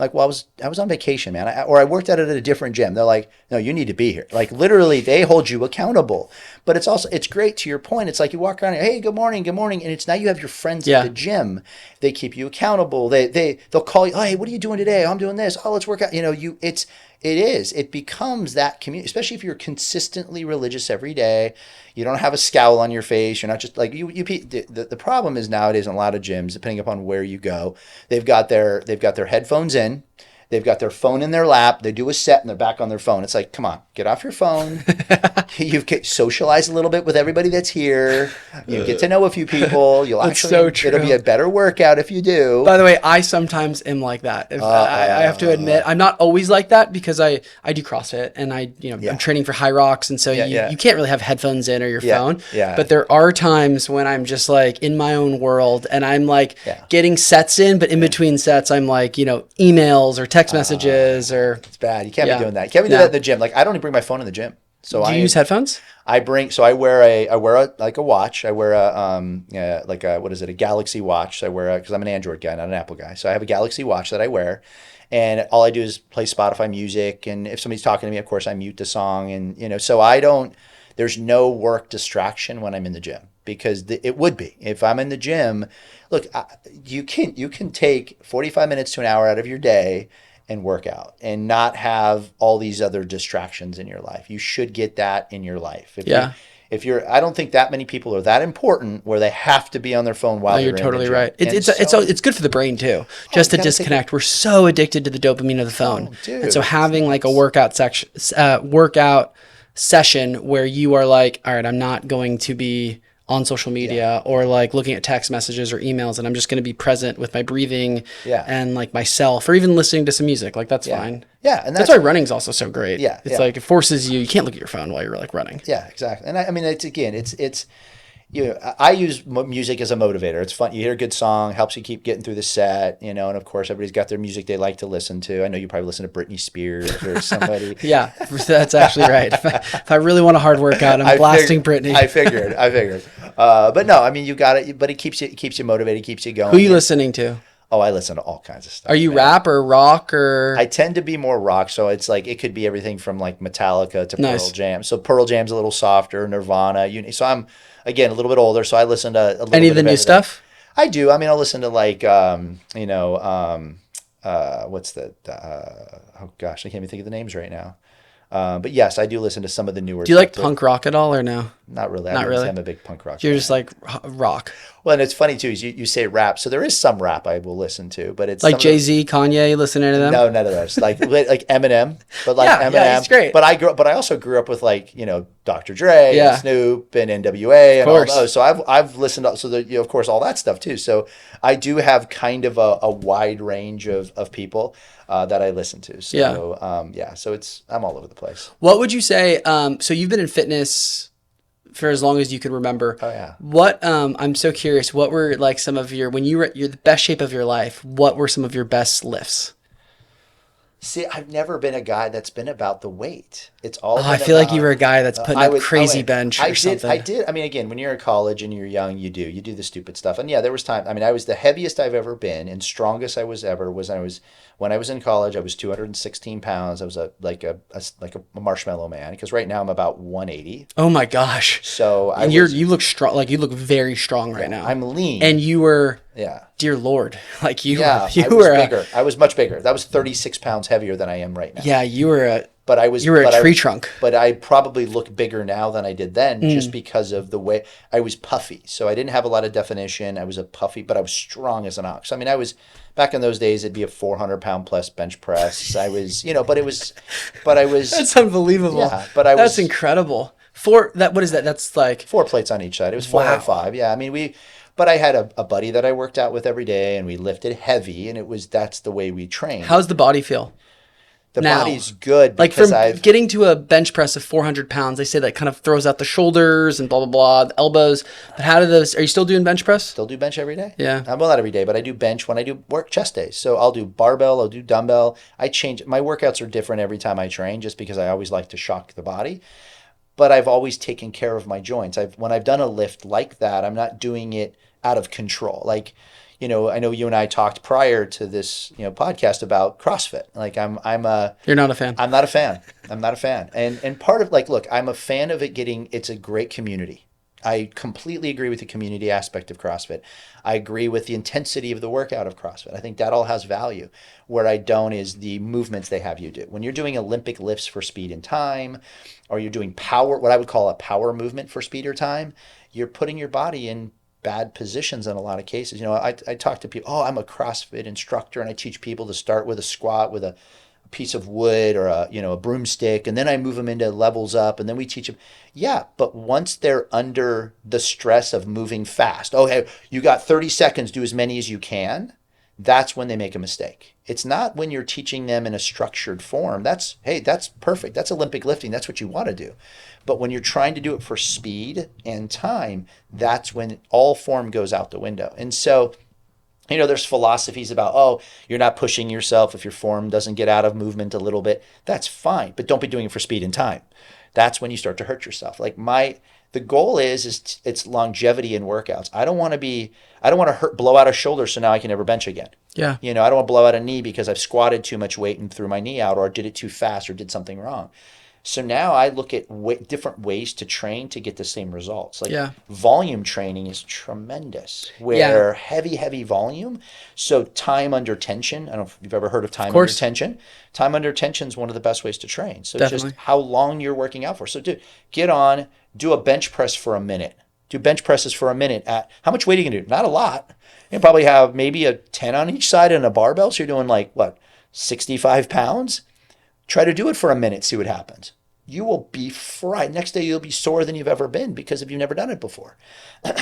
Like, well, I was on vacation, man. Or I worked out at a different gym. They're like, no, you need to be here. Like literally they hold you accountable. But it's great to your point. It's like you walk around and, hey, good morning. And it's now you have your friends at the gym. They keep you accountable. They'll call you, oh, hey, what are you doing today? Oh, I'm doing this. Oh, let's work out. It becomes that community, especially if you're consistently religious every day. You don't have a scowl on your face. You're not just like the problem is nowadays in a lot of gyms, depending upon where you go, they've got their headphones in. They've got their phone in their lap. They do a set and they're back on their phone. It's like, come on, get off your phone. You socialize a little bit with everybody that's here. You get to know a few people. It'll be a better workout if you do. By the way, I sometimes am like that. I have to admit, I'm not always like that because I do CrossFit and I'm training for High Rocks. And so you can't really have headphones in or your phone. Yeah. But there are times when I'm just like in my own world and I'm like getting sets in, but in between sets, I'm like, emails or text messages or it's bad. You can't be doing that. You can't be doing that at the gym. Like I don't even bring my phone in the gym. So do you use headphones? I wear a watch. I wear a Galaxy watch. I wear because I'm an Android guy, not an Apple guy. So I have a Galaxy watch that I wear, and all I do is play Spotify music. And if somebody's talking to me, of course I mute the song. And so I don't. There's no work distraction when I'm in the gym because it would be if I'm in the gym. Look, you can take 45 minutes to an hour out of your day and work out and not have all these other distractions in your life. You should get that in your life. I don't think that many people are that important where they have to be on their phone while they're in the gym. You're totally right. It's good for the brain too, just to disconnect. We're so addicted to the dopamine of the phone. And so having like a workout session where you are like, all right, I'm not going to be on social media or like looking at text messages or emails, and I'm just going to be present with my breathing and like myself, or even listening to some music. Like that's fine. Yeah, and that's why running's also so great. Yeah, it's like it forces you can't look at your phone while you're like running. Yeah, exactly. And I mean, it's I use music as a motivator. It's fun. You hear a good song, helps you keep getting through the set, and of course everybody's got their music they like to listen to. I know you probably listen to Britney Spears or somebody. Yeah, that's actually right. If I really want a hard workout, I'm blasting Britney. I figured. But no, I mean, you got it, but it keeps you motivated, keeps you going. Who are you listening to? Oh, I listen to all kinds of stuff. Are you rap or rock or? I tend to be more rock, so it's like it could be everything from like Metallica to Pearl Jam. So Pearl Jam's a little softer, Nirvana. So I'm again a little bit older, so I listen to a little any bit of the new stuff. I do. I mean, I'll listen to like what's the oh gosh, I can't even think of the names right now. But yes, I do listen to some of the newer. Do you like punk rock at all or no? Not really. Not really. I'm a big punk rock You're fan. just like rock. Well, and it's funny too, is you say rap. So there is some rap I will listen to, but it's Like Jay-Z, Kanye, listening to them? no, none of those. Like Eminem, but like Yeah, Eminem. yeah, he's great. But I also grew up with like, Dr. Dre Yeah. and Snoop and NWA and all course. those. So I've listened to, so that, of course, all that stuff too. So I do have kind of a wide range of people that I listen to. So so I'm all over the place. What would you say? So you've been in fitness for as long as you can remember. Oh yeah. What I'm so curious. What were like some of when you were the best shape of your life? What were some of your best lifts? See, I've never been a guy that's been about the weight. It's all. I feel like you were a guy that's putting up crazy bench or something. I did. I mean, again, when you're in college and you're young, you do the stupid stuff. And yeah, there was time. I mean, I was the heaviest I've ever been and strongest I was ever was when I was in college. I was 216 pounds. I was like a marshmallow man because right now I'm about 180. Oh my gosh! So you look strong. Like you look very strong right now. I'm lean. And you were. Yeah. Dear Lord, like you I were was bigger. I was much bigger. That was 36 pounds heavier than I am right now. Yeah, you were a tree trunk. But I probably look bigger now than I did then just because of the way I was puffy. So I didn't have a lot of definition. I was a puffy, but I was strong as an ox. I mean, I was back in those days, it'd be a 400-pound plus bench press. I was, but I was. That's unbelievable. Yeah, that's incredible. What is that? That's like 4 plates on each side. It was 405. Yeah. I mean, but I had a buddy that I worked out with every day and we lifted heavy and that's the way we trained. How's the body feel? The body's good. Like from getting to a bench press of 400 pounds, they say that kind of throws out the shoulders and blah, blah, blah, the elbows. But are you still doing bench press? Still do bench every day? Yeah. Well, not every day, but I do bench when I do work chest days. So I'll do barbell, I'll do dumbbell. I change. My workouts are different every time I train just because I always like to shock the body. But I've always taken care of my joints. When I've done a lift like that, I'm not doing it out of control. Like, I know you and I talked prior to this, podcast about CrossFit. Like You're not a fan. I'm not a fan. I'm not a fan. And part of look, I'm a fan of it's a great community. I completely agree with the community aspect of CrossFit. I agree with the intensity of the workout of CrossFit. I think that all has value. Where I don't is the movements they have you do. When you're doing Olympic lifts for speed and time, or you're doing power, what I would call a power movement for speed or time, you're putting your body in bad positions in a lot of cases. I talk to people, I'm a CrossFit instructor and I teach people to start with a squat with a piece of wood or a broomstick, and then I move them into levels up, and then we teach them. Yeah, but once they're under the stress of moving fast, hey, you got 30 seconds, do as many as you can. That's when they make a mistake. It's not when you're teaching them in a structured form. That's perfect. That's Olympic lifting. That's what you want to do. But when you're trying to do it for speed and time, that's when all form goes out the window. And so, there's philosophies about, you're not pushing yourself if your form doesn't get out of movement a little bit. That's fine, but don't be doing it for speed and time. That's when you start to hurt yourself. Like the goal is it's longevity in workouts. I don't want to blow out a shoulder so now I can never bench again. Yeah. I don't want to blow out a knee because I've squatted too much weight and threw my knee out, or did it too fast, or did something wrong. So now I look at different ways to train to get the same results. Volume training is tremendous, where heavy volume. So time under tension. I don't know if you've ever heard of time under tension. Time under tension is one of the best ways to train. So Definitely. Just how long you're working out for. So get on, do a bench press for a minute. Do bench presses for a minute at how much weight are you going to do? Not a lot. You probably have maybe a 10 on each side and a barbell. So you're doing 65 pounds? Try to do it for a minute, see what happens. You will be fried. Next day, you'll be sore than you've ever been because you've never done it before.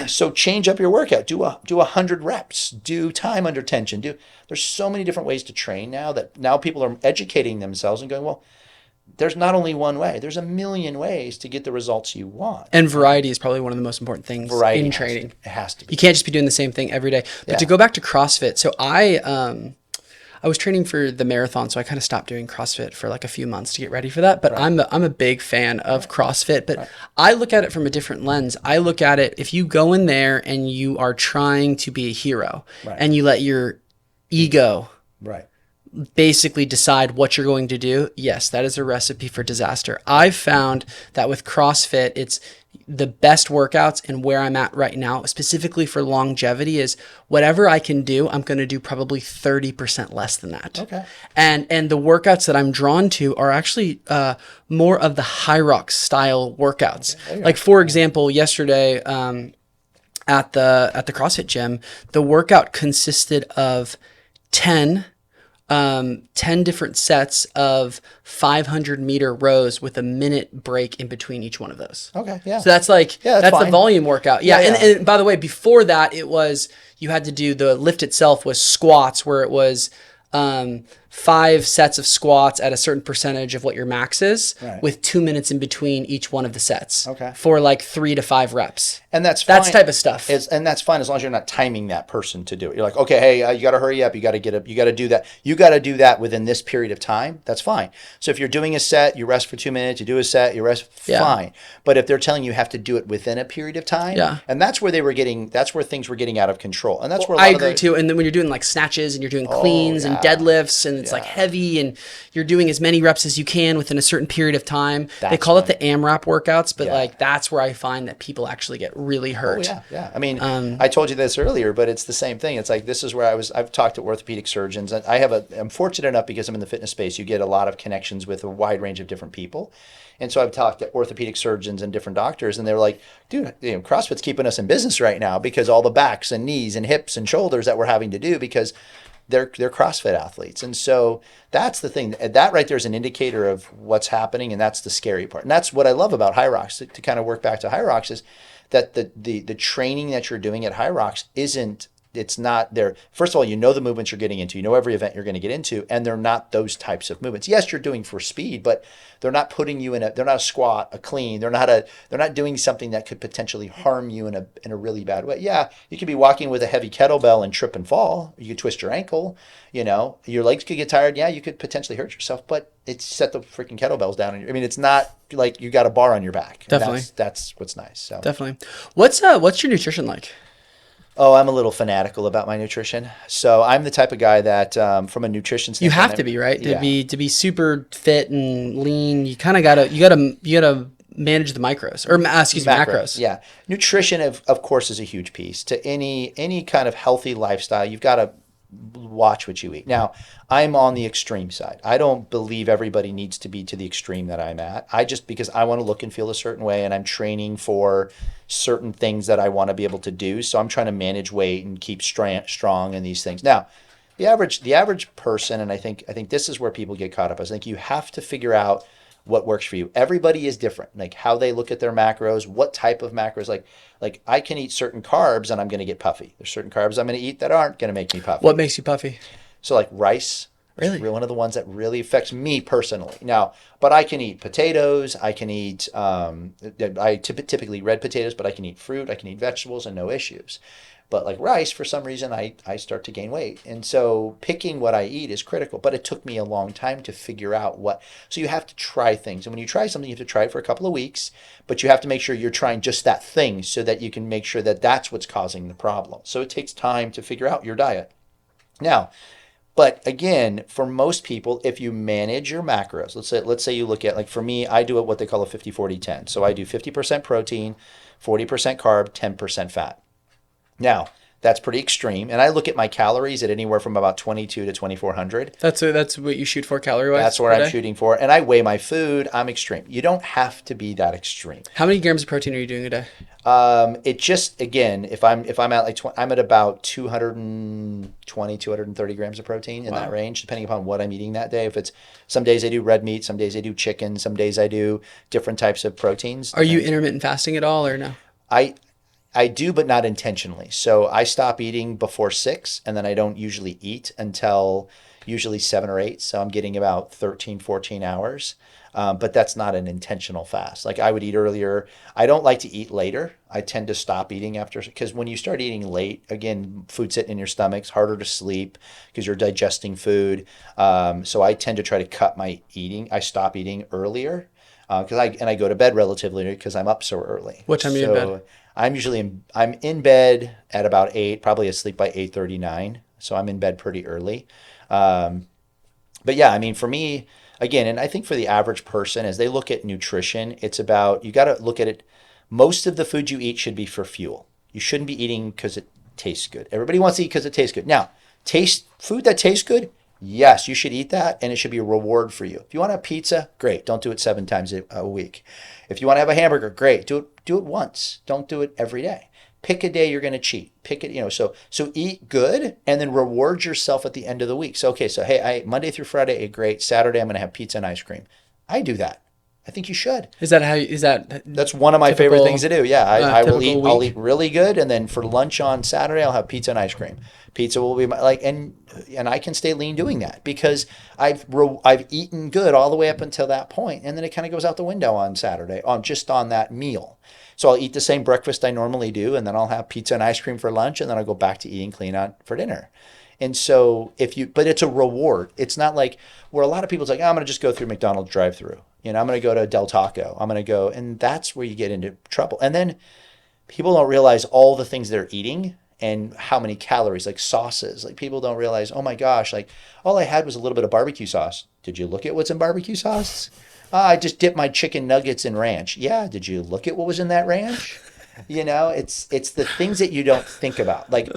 So change up your workout. Do 100 reps. Do time under tension. There's so many different ways to train now that now people are educating themselves and going, well, there's not only one way. There's a million ways to get the results you want. And variety is probably one of the most important things in training. It has to be. You can't just be doing the same thing every day. But to go back to CrossFit, so I was training for the marathon, so I kind of stopped doing CrossFit for a few months to get ready for that. But I'm a big fan of CrossFit. But I look at it from a different lens. I look at it, if you go in there and you are trying to be a hero and you let your ego basically decide what you're going to do, yes, that is a recipe for disaster. I've found that with CrossFit, it's the best workouts and where I'm at right now, specifically for longevity, is whatever I can do, I'm going to do probably 30% less than that. Okay. And the workouts that I'm drawn to are actually more of the high rocks style workouts. Okay. Like for example, yesterday at the CrossFit gym, the workout consisted of 10 different sets of 500-meter rows with a minute break in between each one of those. Okay, yeah. So that's like, that's the fine. volume workout. Yeah, Yeah, and by the way, before that, it was, you had to do, the lift itself was squats, where it was 5 sets of squats at a certain percentage of what your max is, Right. with 2 minutes in between each one of the sets. Okay. For like 3 to 5 reps. And that's fine. That's type of stuff. And that's fine as long as you're not timing that person to do it. You're like, okay, hey, you got to hurry up. You got to get up. You got to do that. You got to do that within this period of time. That's fine. So if you're doing a set, you rest for 2 minutes. You do a set, you rest. Yeah. Fine. But if they're telling you have to do it within a period of time, Yeah. and that's where that's where things were getting out of control. And that's where I agree too. And then when you're doing like snatches and you're doing cleans and deadlifts and it's like heavy and you're doing as many reps as you can within a certain period of time. They call it the AMRAP workouts, but like that's where I find that people actually get really hurt. Oh, yeah. I mean, I told you this earlier, but it's the same thing. It's like, this is where I've talked to orthopedic surgeons, and I'm fortunate enough, because I'm in the fitness space, you get a lot of connections with a wide range of different people. And so I've talked to orthopedic surgeons and different doctors, and they're like, dude, CrossFit's keeping us in business right now because all the backs and knees and hips and shoulders that we're having to do because they're CrossFit athletes. And so that's the thing. That right there is an indicator of what's happening, and that's the scary part. And that's what I love about High Rocks, to kind of work back to High Rocks, is that the training that you're doing at High Rocks it's not there. First of all, you know the movements you're getting into. You know every event you're going to get into, and they're not those types of movements. Yes, you're doing for speed, but they're not putting you they're not a squat, a clean. They're not doing something that could potentially harm you in a really bad way. Yeah, you could be walking with a heavy kettlebell and trip and fall. You could twist your ankle. Your legs could get tired. Yeah, you could potentially hurt yourself, but it's set the freaking kettlebells down. It's not like you got a bar on your back. Definitely. That's what's nice. So. Definitely. What's your nutrition like? Oh, I'm a little fanatical about my nutrition. So I'm the type of guy that, from a nutrition standpoint, you have to be, right? To be super fit and lean, you kind of gotta manage the macros, or macros. Yeah, nutrition of course is a huge piece to any kind of healthy lifestyle. You've got to watch what you eat. Now, I'm on the extreme side. I don't believe everybody needs to be to the extreme that I'm at. Because I want to look and feel a certain way, and I'm training for certain things that I want to be able to do. So I'm trying to manage weight and keep strong in these things. Now, the average person, and I think this is where people get caught up. I think you have to figure out what works for you. Everybody is different, like how they look at their macros, what type of macros. Like I can eat certain carbs and I'm going to get puffy. There's certain carbs I'm going to eat that aren't going to make me puffy. What makes you puffy? So like rice. Really? One of the ones that really affects me personally. Now, but I can eat potatoes. I can eat, typically red potatoes, but I can eat fruit. I can eat vegetables and no issues. But like rice, for some reason, I start to gain weight. And so picking what I eat is critical. But it took me a long time to figure out what. So you have to try things. And when you try something, you have to try it for a couple of weeks. But you have to make sure you're trying just that thing so that you can make sure that that's what's causing the problem. So it takes time to figure out your diet. Now, but again, for most people, if you manage your macros, let's say you look at, like for me, I do what they call a 50-40-10. So I do 50% protein, 40% carb, 10% fat. Now, that's pretty extreme. And I look at my calories at anywhere from about 22 to 2,400. That's what you shoot for calorie-wise? That's what I'm shooting for. And I weigh my food. I'm extreme. You don't have to be that extreme. How many grams of protein are you doing a day? It just, again, if I'm at like, I'm at about 220, 230 grams of protein in that range, depending upon what I'm eating that day. If it's, some days I do red meat, some days I do chicken, some days I do different types of proteins. Are you intermittent fasting at all or no? I do, but not intentionally. So I stop eating before 6, and then I don't usually eat until usually 7 or 8. So I'm getting about 13, 14 hours. But that's not an intentional fast. Like I would eat earlier. I don't like to eat later. I tend to stop eating after, because when you start eating late, again, food sitting in your stomach's harder to sleep because you're digesting food. So I tend to try to cut my eating. I stop eating earlier because I go to bed relatively early because I'm up so early. What time are you in bed? I'm in bed at about 8, probably asleep by 8:39. So I'm in bed pretty early. But yeah, I mean, for me, again, and I think for the average person, as they look at nutrition, it's about, you got to look at it Most of the food you eat should be for fuel. You shouldn't be eating because it tastes good. Everybody wants to eat because it tastes good. Now, food that tastes good, yes, you should eat that, and it should be a reward for you. If you want to have pizza, great. Don't do it 7 times a week. If you want to have a hamburger, great. Do it once. Don't do it every day. Pick a day you're going to cheat. Pick it, so eat good and then reward yourself at the end of the week. So, okay, so hey, Monday through Friday, ate great. Saturday, I'm going to have pizza and ice cream. I do that. I think you should. That's one of my favorite things to do. Yeah, I'll eat really good, and then for lunch on Saturday, I'll have pizza and ice cream. Pizza will be and I can stay lean doing that because I've eaten good all the way up until that point, and then it kind of goes out the window on Saturday on that meal. So I'll eat the same breakfast I normally do, and then I'll have pizza and ice cream for lunch, and then I'll go back to eating clean for dinner. And so but it's a reward. It's not like where a lot of people's like, I'm going to just go through McDonald's drive-through. I'm going to go to Del Taco. I'm going to go, and that's where you get into trouble. And then people don't realize all the things they're eating and how many calories, like sauces. Like people don't realize, oh my gosh, like all I had was a little bit of barbecue sauce. Did you look at what's in barbecue sauce? I just dipped my chicken nuggets in ranch. Yeah, did you look at what was in that ranch? It's the things that you don't think about. Like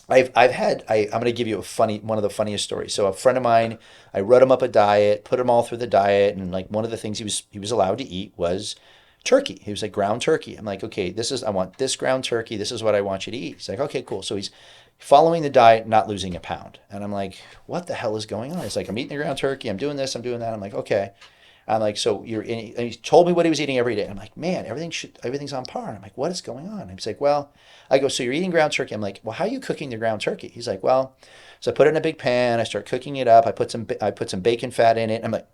I'm going to give you one of the funniest stories. So a friend of mine, I wrote him up a diet, put him all through the diet, and like one of the things he was allowed to eat was turkey. He was like ground turkey. I'm like, okay, I want this ground turkey. This is what I want you to eat. He's like, okay, cool. So he's following the diet, not losing a pound. And I'm like, what the hell is going on? He's like, I'm eating the ground turkey. I'm doing this. I'm doing that. I'm like, okay. I'm like, so and he told me what he was eating every day. And I'm like, man, everything's on par. And I'm like, what is going on? And he's like, well, I go, so you're eating ground turkey. I'm like, well, how are you cooking the ground turkey? He's like, well, so I put it in a big pan. I start cooking it up. I put some bacon fat in it. I'm like,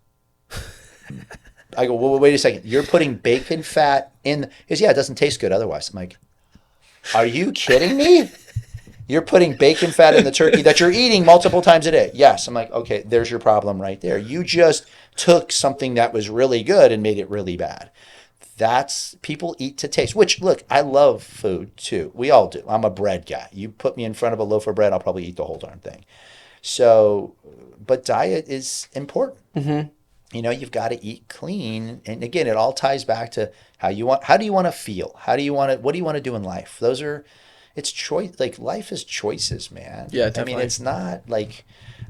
I go, well, wait a second. You're putting bacon fat in? He goes, yeah, it doesn't taste good otherwise. I'm like, are you kidding me? You're putting bacon fat in the turkey that you're eating multiple times a day. Yes. I'm like, okay, there's your problem right there. You just took something that was really good and made it really bad. People eat to taste, which look, I love food too. We all do. I'm a bread guy. You put me in front of a loaf of bread, I'll probably eat the whole darn thing. So, but diet is important. Mm-hmm. You've got to eat clean. And again, it all ties back to how do you want to feel? What do you want to do in life? It's choice. Like life is choices, man. Yeah, definitely. I mean, it's not like,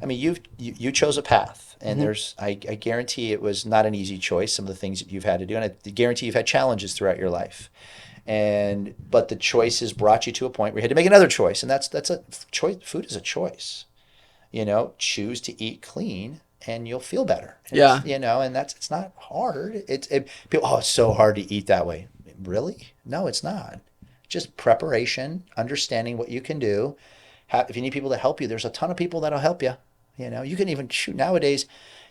you chose a path, and mm-hmm. I guarantee it was not an easy choice. Some of the things that you've had to do, and I guarantee you've had challenges throughout your life. But the choices brought you to a point where you had to make another choice, and that's a choice. Food is a choice. Choose to eat clean, and you'll feel better. Yeah. And it's not hard. People, it's so hard to eat that way. Really? No, it's not. Just preparation, understanding what you can do. If you need people to help you, there's a ton of people that'll help you. You can even nowadays,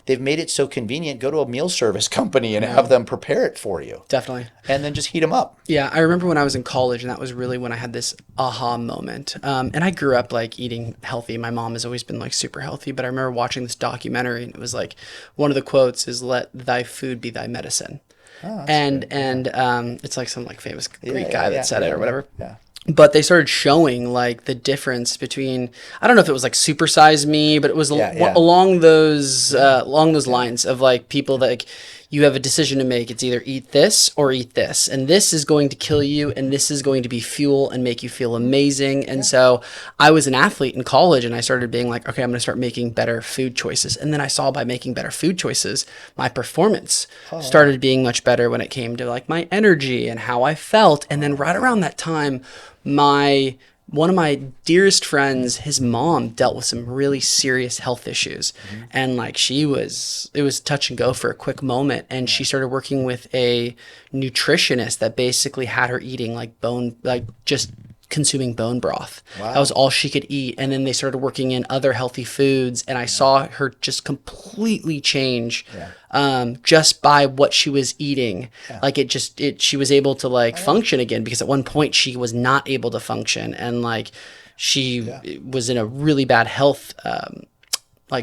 they've made it so convenient. Go to a meal service company and have them prepare it for you. Definitely. And then just heat them up. Yeah, I remember when I was in college, and that was really when I had this aha moment. And I grew up like eating healthy. My mom has always been like super healthy, but I remember watching this documentary, and it was like one of the quotes is "Let thy food be thy medicine." Oh, and it's like some like famous Greek guy that said it or whatever. Yeah. But they started showing like the difference between, I don't know if it was like Super Size Me, but it was along those lines of like people that like you have a decision to make. It's either eat this or eat this, and this is going to kill you, and this is going to be fuel and make you feel amazing. And so I was an athlete in college, and I started being like, okay, I'm going to start making better food choices. And then I saw by making better food choices, my performance started being much better when it came to like my energy and how I felt. And then right around that time, one of my dearest friends, his mom dealt with some really serious health issues. Mm-hmm. And like it was touch and go for a quick moment. And she started working with a nutritionist that basically had her eating just consuming bone broth. Wow. That was all she could eat. And then they started working in other healthy foods. And I saw her just completely change just by what she was eating. Yeah. Like she was able to like function again, because at one point she was not able to function. And like she was in a really bad health,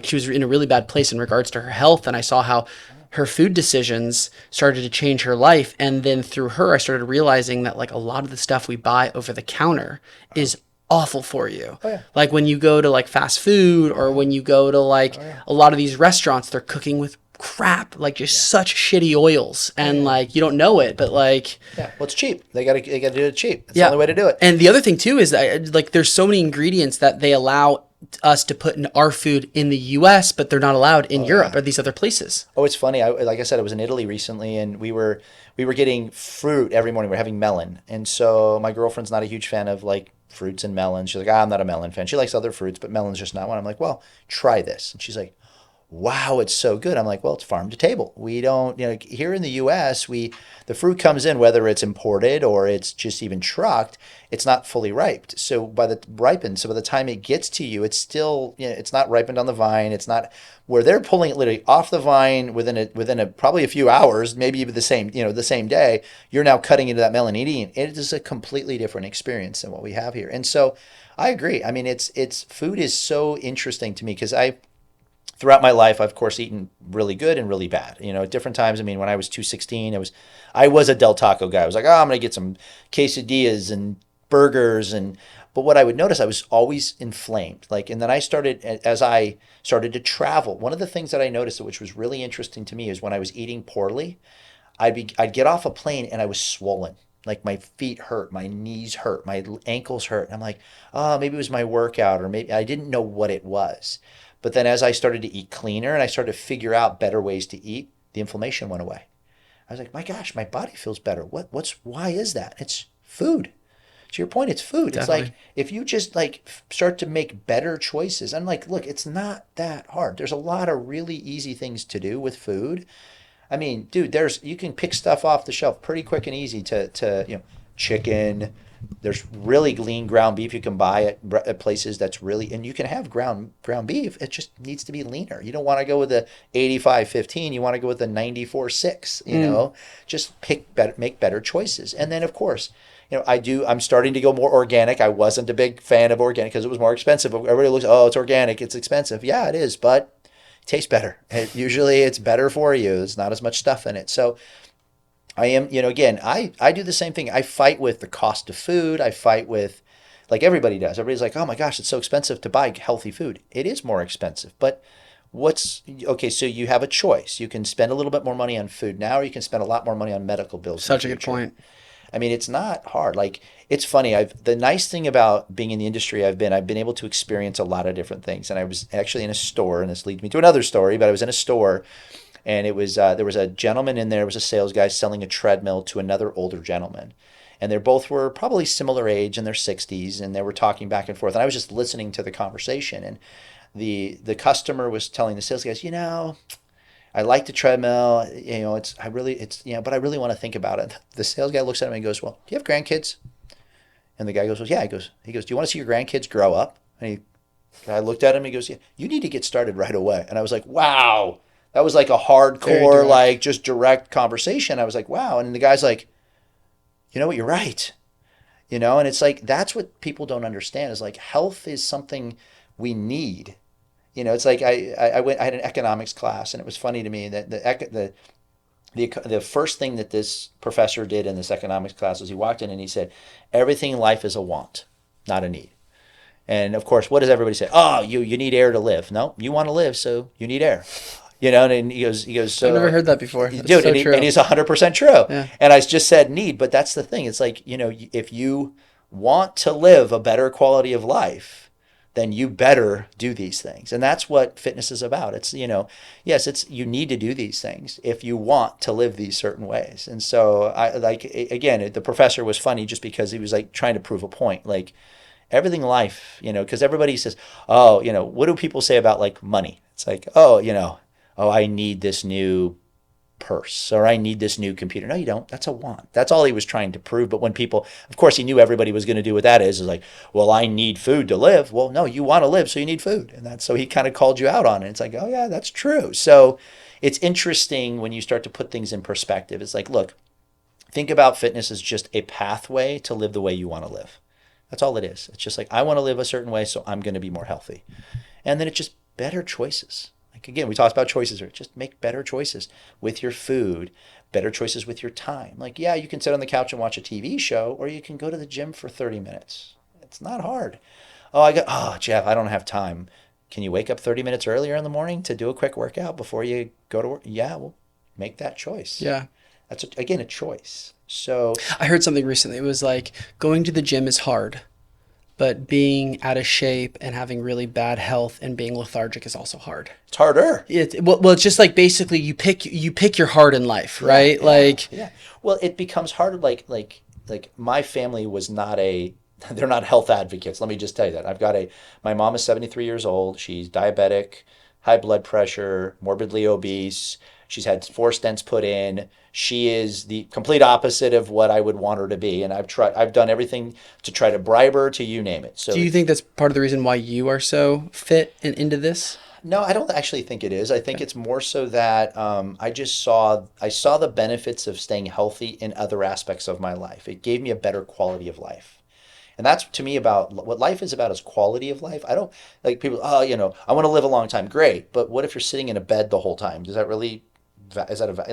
she was in a really bad place in regards to her health. And I saw how her food decisions started to change her life. And then through her, I started realizing that like a lot of the stuff we buy over the counter is awful for you. Oh, yeah. Like when you go to like fast food, or when you go to like a lot of these restaurants, they're cooking with crap, like just such shitty oils, and like you don't know it, but like well, it's cheap. They gotta do it cheap. It's the only way to do it. And the other thing too is that like there's so many ingredients that they allow us to put in our food in the U.S., but they're not allowed in Europe or these other places. Oh, it's funny. Like I said, I was in Italy recently, and we were getting fruit every morning. We're having melon, and so my girlfriend's not a huge fan of like fruits and melons. She's like, I'm not a melon fan. She likes other fruits, but melon's just not one. I'm like, well, try this, and she's like, wow, it's so good. I'm like, well, it's farm to table. We don't, here in the U.S., the fruit comes in, whether it's imported or it's just even trucked, it's not fully ripened. So by the time it gets to you, it's still, it's not ripened on the vine. It's not where they're pulling it literally off the vine within a probably a few hours, maybe even the same day. You're now cutting into that melon eating. It is a completely different experience than what we have here. And so I agree. I mean, it's food is so interesting to me because throughout my life, I've of course eaten really good and really bad. At different times. I mean, when I was 216, I was a Del Taco guy. I was like, oh, I'm gonna get some quesadillas and burgers, but what I would notice, I was always inflamed. And then as I started to travel, one of the things that I noticed, which was really interesting to me, is when I was eating poorly, I'd get off a plane and I was swollen. Like my feet hurt, my knees hurt, my ankles hurt. And I'm like, oh, maybe it was my workout, or maybe I didn't know what it was. But then as I started to eat cleaner and I started to figure out better ways to eat, the inflammation went away. I was like, my gosh, my body feels better. Why is that? It's food. To your point, it's food. Definitely. It's like if you just start to make better choices. I'm like, look, it's not that hard. There's a lot of really easy things to do with food. I mean, dude, you can pick stuff off the shelf pretty quick and easy to chicken. There's really lean ground beef you can buy at places that's really, and you can have ground beef. It just needs to be leaner. You don't want to go with the 85-15. You want to go with the 94-6. Just make better choices. And then of course, I'm starting to go more organic. I wasn't a big fan of organic because it was more expensive. Everybody looks, oh, it's organic, it's expensive. Yeah, it is, but it tastes better. Usually it's better for you. There's not as much stuff in it. So I am, again, I do the same thing. I fight with the cost of food. I fight with, like everybody does. Everybody's like, oh my gosh, it's so expensive to buy healthy food. It is more expensive, but okay, so you have a choice. You can spend a little bit more money on food now, or you can spend a lot more money on medical bills. Such a good point. I mean, it's not hard. It's funny. The nice thing about being in the industry I've been able to experience a lot of different things. And I was actually in a store, and this leads me to another story, but I was in a store, and it was there was a gentleman in there, was a sales guy selling a treadmill to another older gentleman. And they both were probably similar age, in their 60s, and they were talking back and forth. And I was just listening to the conversation, and the customer was telling the sales guys, I like the treadmill, but I really want to think about it. The sales guy looks at him and goes, well, do you have grandkids? And the guy goes, well, yeah. He goes, do you want to see your grandkids grow up? And I looked at him and he goes, yeah, you need to get started right away. And I was like, wow, that was like a hardcore, just direct conversation. I was like, wow. And the guy's like, you know what, you're right. And it's like, that's what people don't understand is health is something we need. It's like I had an economics class, and it was funny to me that the first thing that this professor did in this economics class was he walked in and he said, everything in life is a want, not a need. And of course, what does everybody say? Oh, you need air to live. No, you want to live, so you need air. And he goes. So I've never heard that before. That's dude, so and he's 100% true. Yeah. And I just said need, but that's the thing. It's like, if you want to live a better quality of life, then you better do these things. And that's what fitness is about. It's, yes, you need to do these things if you want to live these certain ways. And so again, the professor was funny just because he was trying to prove a point, everything in life, because everybody says, oh, what do people say about money? It's like, oh, I need this new purse, or I need this new computer. No, you don't. That's a want. That's all he was trying to prove. But when people, of course, he knew everybody was going to do what that is like, well, I need food to live. Well, no, you want to live, so you need food. And so he kind of called you out on it. It's like, oh yeah, that's true. So it's interesting when you start to put things in perspective. It's like, look, think about fitness as just a pathway to live the way you want to live. That's all it is. It's just I want to live a certain way, so I'm going to be more healthy. And then it's just better choices. Again, we talked about choices here. Just make better choices with your food, better choices with your time. Yeah, you can sit on the couch and watch a TV show, or you can go to the gym for 30 minutes. It's not hard. Oh, Jeff, I don't have time. can you wake up 30 minutes earlier in the morning to do a quick workout before you go to work? Yeah, well, make that choice. Yeah. That's, again, a choice. So I heard something recently. It was like going to the gym is hard, but being out of shape and having really bad health and being lethargic is also hard. it's harder. Well, it's just like basically you pick your heart in life, right? Yeah. Well, it becomes harder. Like my family was not they're not health advocates. Let me just tell you that. My mom is 73 years old. She's diabetic, high blood pressure, morbidly obese. She's had 4 stents put in. She is the complete opposite of what I would want her to be. And I've done everything to try to bribe her, to you name it. So do you think that's part of the reason why you are so fit and into this? no, I don't actually think it is. I think it's more so that I saw the benefits of staying healthy in other aspects of my life. It gave me a better quality of life. And that's to me about what life is about, is quality of life. I don't like people, oh, I want to live a long time. Great. But what if you're sitting in a bed the whole time? Is that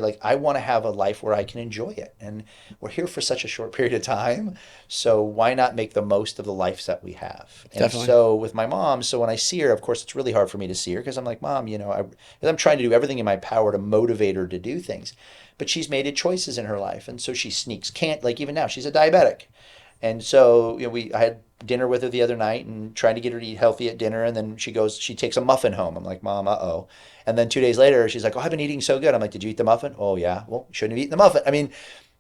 like, I want to have a life where I can enjoy it. And we're here for such a short period of time. So why not make the most of the lives that we have? And Definitely. so with my mom, so when I see her, of course, it's really hard for me to see her because I'm like, Mom, I'm trying to do everything in my power to motivate her to do things. But she's made choices in her life. And so she sneaks, can't, like even now, she's a diabetic. And so, I had dinner with her the other night and trying to get her to eat healthy at dinner. And then she takes a muffin home. I'm like, Mom, uh-oh. And then 2 days later, she's like, oh, I've been eating so good. I'm like, did you eat the muffin? Oh, yeah. Well, you shouldn't have eaten the muffin. I mean,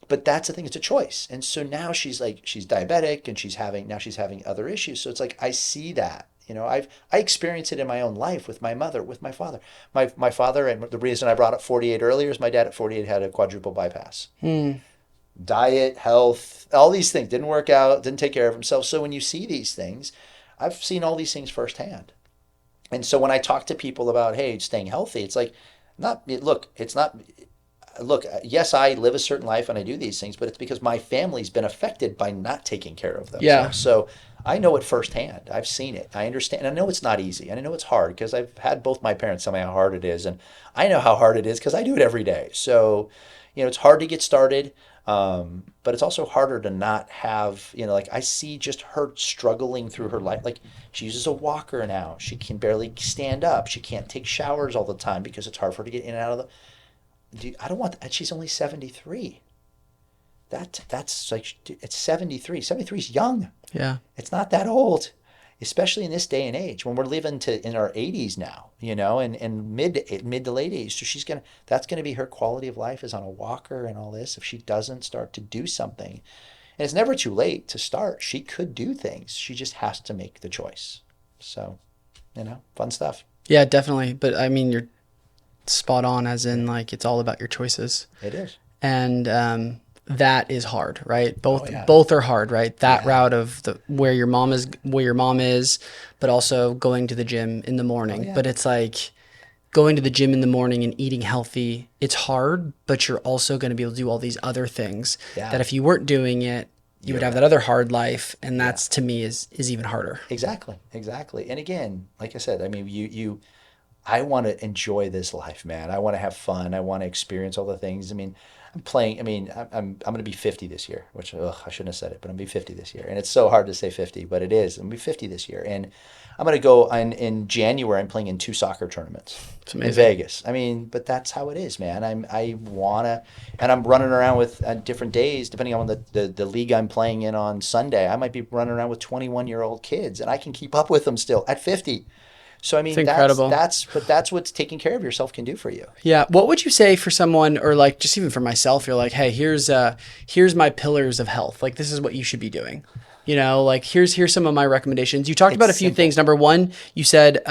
but that's the thing. It's a choice. And so now she's diabetic and she's having other issues. So it's like, I see that. I experienced it in my own life with my mother, with my father. My father, and the reason I brought up 48 earlier is my dad at 48 had a quadruple bypass. Diet, health, all these things didn't work out, didn't take care of himself. So when you see these things, I've seen all these things firsthand. And so when I talk to people about, hey, staying healthy, it's like, yes, I live a certain life and I do these things, but it's because my family's been affected by not taking care of themselves. Yeah. So I know it firsthand. I've seen it. I understand. And I know it's not easy. And I know it's hard because I've had both my parents tell me how hard it is. And I know how hard it is because I do it every day. So, it's hard to get started. But it's also harder to not have, like I see just her struggling through her life. Like she uses a walker now. She can barely stand up. She can't take showers all the time because it's hard for her to get in and out of I don't want that. She's only 73. That's like, it's 73. 73 is young. Yeah. It's not that old, especially in this day and age when we're living in our 80s now, and mid to late 80s. So that's gonna be her quality of life, is on a walker and all this, if she doesn't start to do something. And it's never too late to start. She could do things. She just has to make the choice. So, fun stuff. Yeah, definitely. But I mean, you're spot on, as in like it's all about your choices. It is. And that is hard, right? Both yeah. both are hard, right? That route of where your mom is, but also going to the gym in the morning. But it's like going to the gym in the morning and eating healthy. It's hard, but you're also going to be able to do all these other things that if you weren't doing it, you would have that other hard life, and that's to me is even harder. Exactly. And again, like I said, I mean, I want to enjoy this life, man. I want to have fun. I want to experience all the things. I mean, I'm going to be 50 this year, which I shouldn't have said it, but I'm going to be 50 this year. And it's so hard to say 50, but it is. I'm going to be 50 this year. And I'm going to go in January. I'm playing in 2 soccer tournaments in Vegas. I mean, but that's how it is, man. I want to, and I'm running around with different days, depending on the league I'm playing in on Sunday. I might be running around with 21-year-old kids, and I can keep up with them still at 50. So I mean, it's incredible. That's what taking care of yourself can do for you. Yeah. What would you say for someone, or like just even for myself, you're like, hey, here's my pillars of health. Like, this is what you should be doing. Like here's some of my recommendations. You talked about a few things. Number one, you said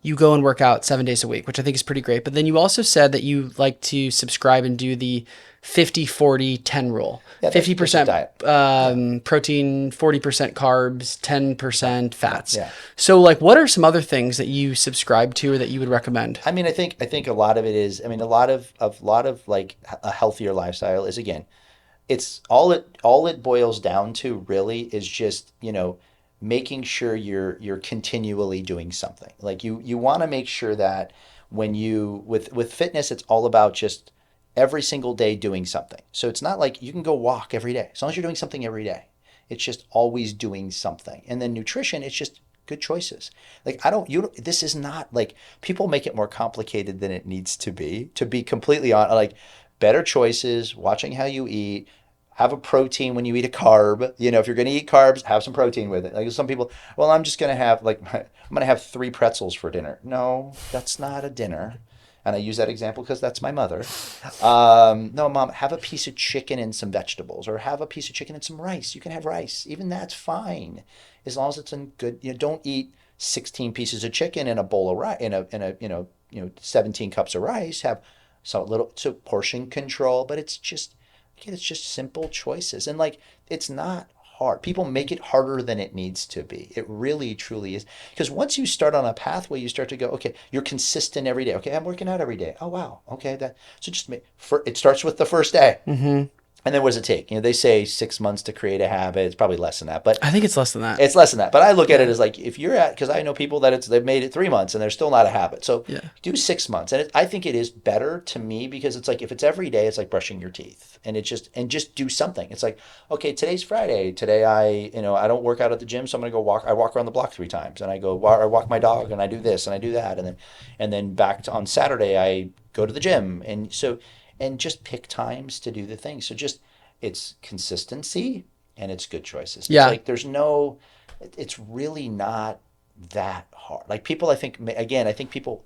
you go and work out 7 days a week, which I think is pretty great. But then you also said that you like to subscribe and do the 50-40-10 rule. 50% protein, 40% carbs, 10% fats. Yeah. So like, what are some other things that you subscribe to or that you would recommend? I mean, I think a lot of it is, a lot of like a healthier lifestyle is, again, it's all it boils down to really is just, making sure you're continually doing something. Like you want to make sure that when with fitness, it's all about just every single day doing something. So it's not like you can go walk every day. As long as you're doing something every day, it's just always doing something. And then nutrition, it's just good choices. Like this is not like, people make it more complicated than it needs to be completely on, like, better choices, watching how you eat, have a protein when you eat a carb. If you're going to eat carbs, have some protein with it. Like some people, well, I'm just going to have I'm going to have 3 pretzels for dinner. No, that's not a dinner. And I use that example because that's my mother. No, Mom, have a piece of chicken and some vegetables, or have a piece of chicken and some rice. You can have rice. Even that's fine, as long as it's in good. Don't eat 16 pieces of chicken in a bowl of rice, in a 17 cups of rice. Have so portion control, but it's just simple choices, and like, it's not hard. People make it harder than it needs to be. It really, truly is. Because once you start on a pathway, you start to go, okay, you're consistent every day. Okay, I'm working out every day. Oh, wow. Okay, so just it starts with the first day. Mm-hmm. And then what does it take? They say 6 months to create a habit. It's probably less than that, but I think it's less than that. It's less than that. But I look at it as like, if you're because I know people that they've made it 3 months and they're still not a habit. So do 6 months. And I think it is better to me, because it's like, if it's every day, it's like brushing your teeth, and just do something. It's like, okay, today's Friday. Today I don't work out at the gym, so I'm going to go walk. I walk around the block 3 times, and I walk my dog, and I do this and I do that. And then back on Saturday, I go to the gym. And just pick times to do the things. So it's consistency, and it's good choices. Yeah. It's like, it's really not that hard. Like, people, I think people,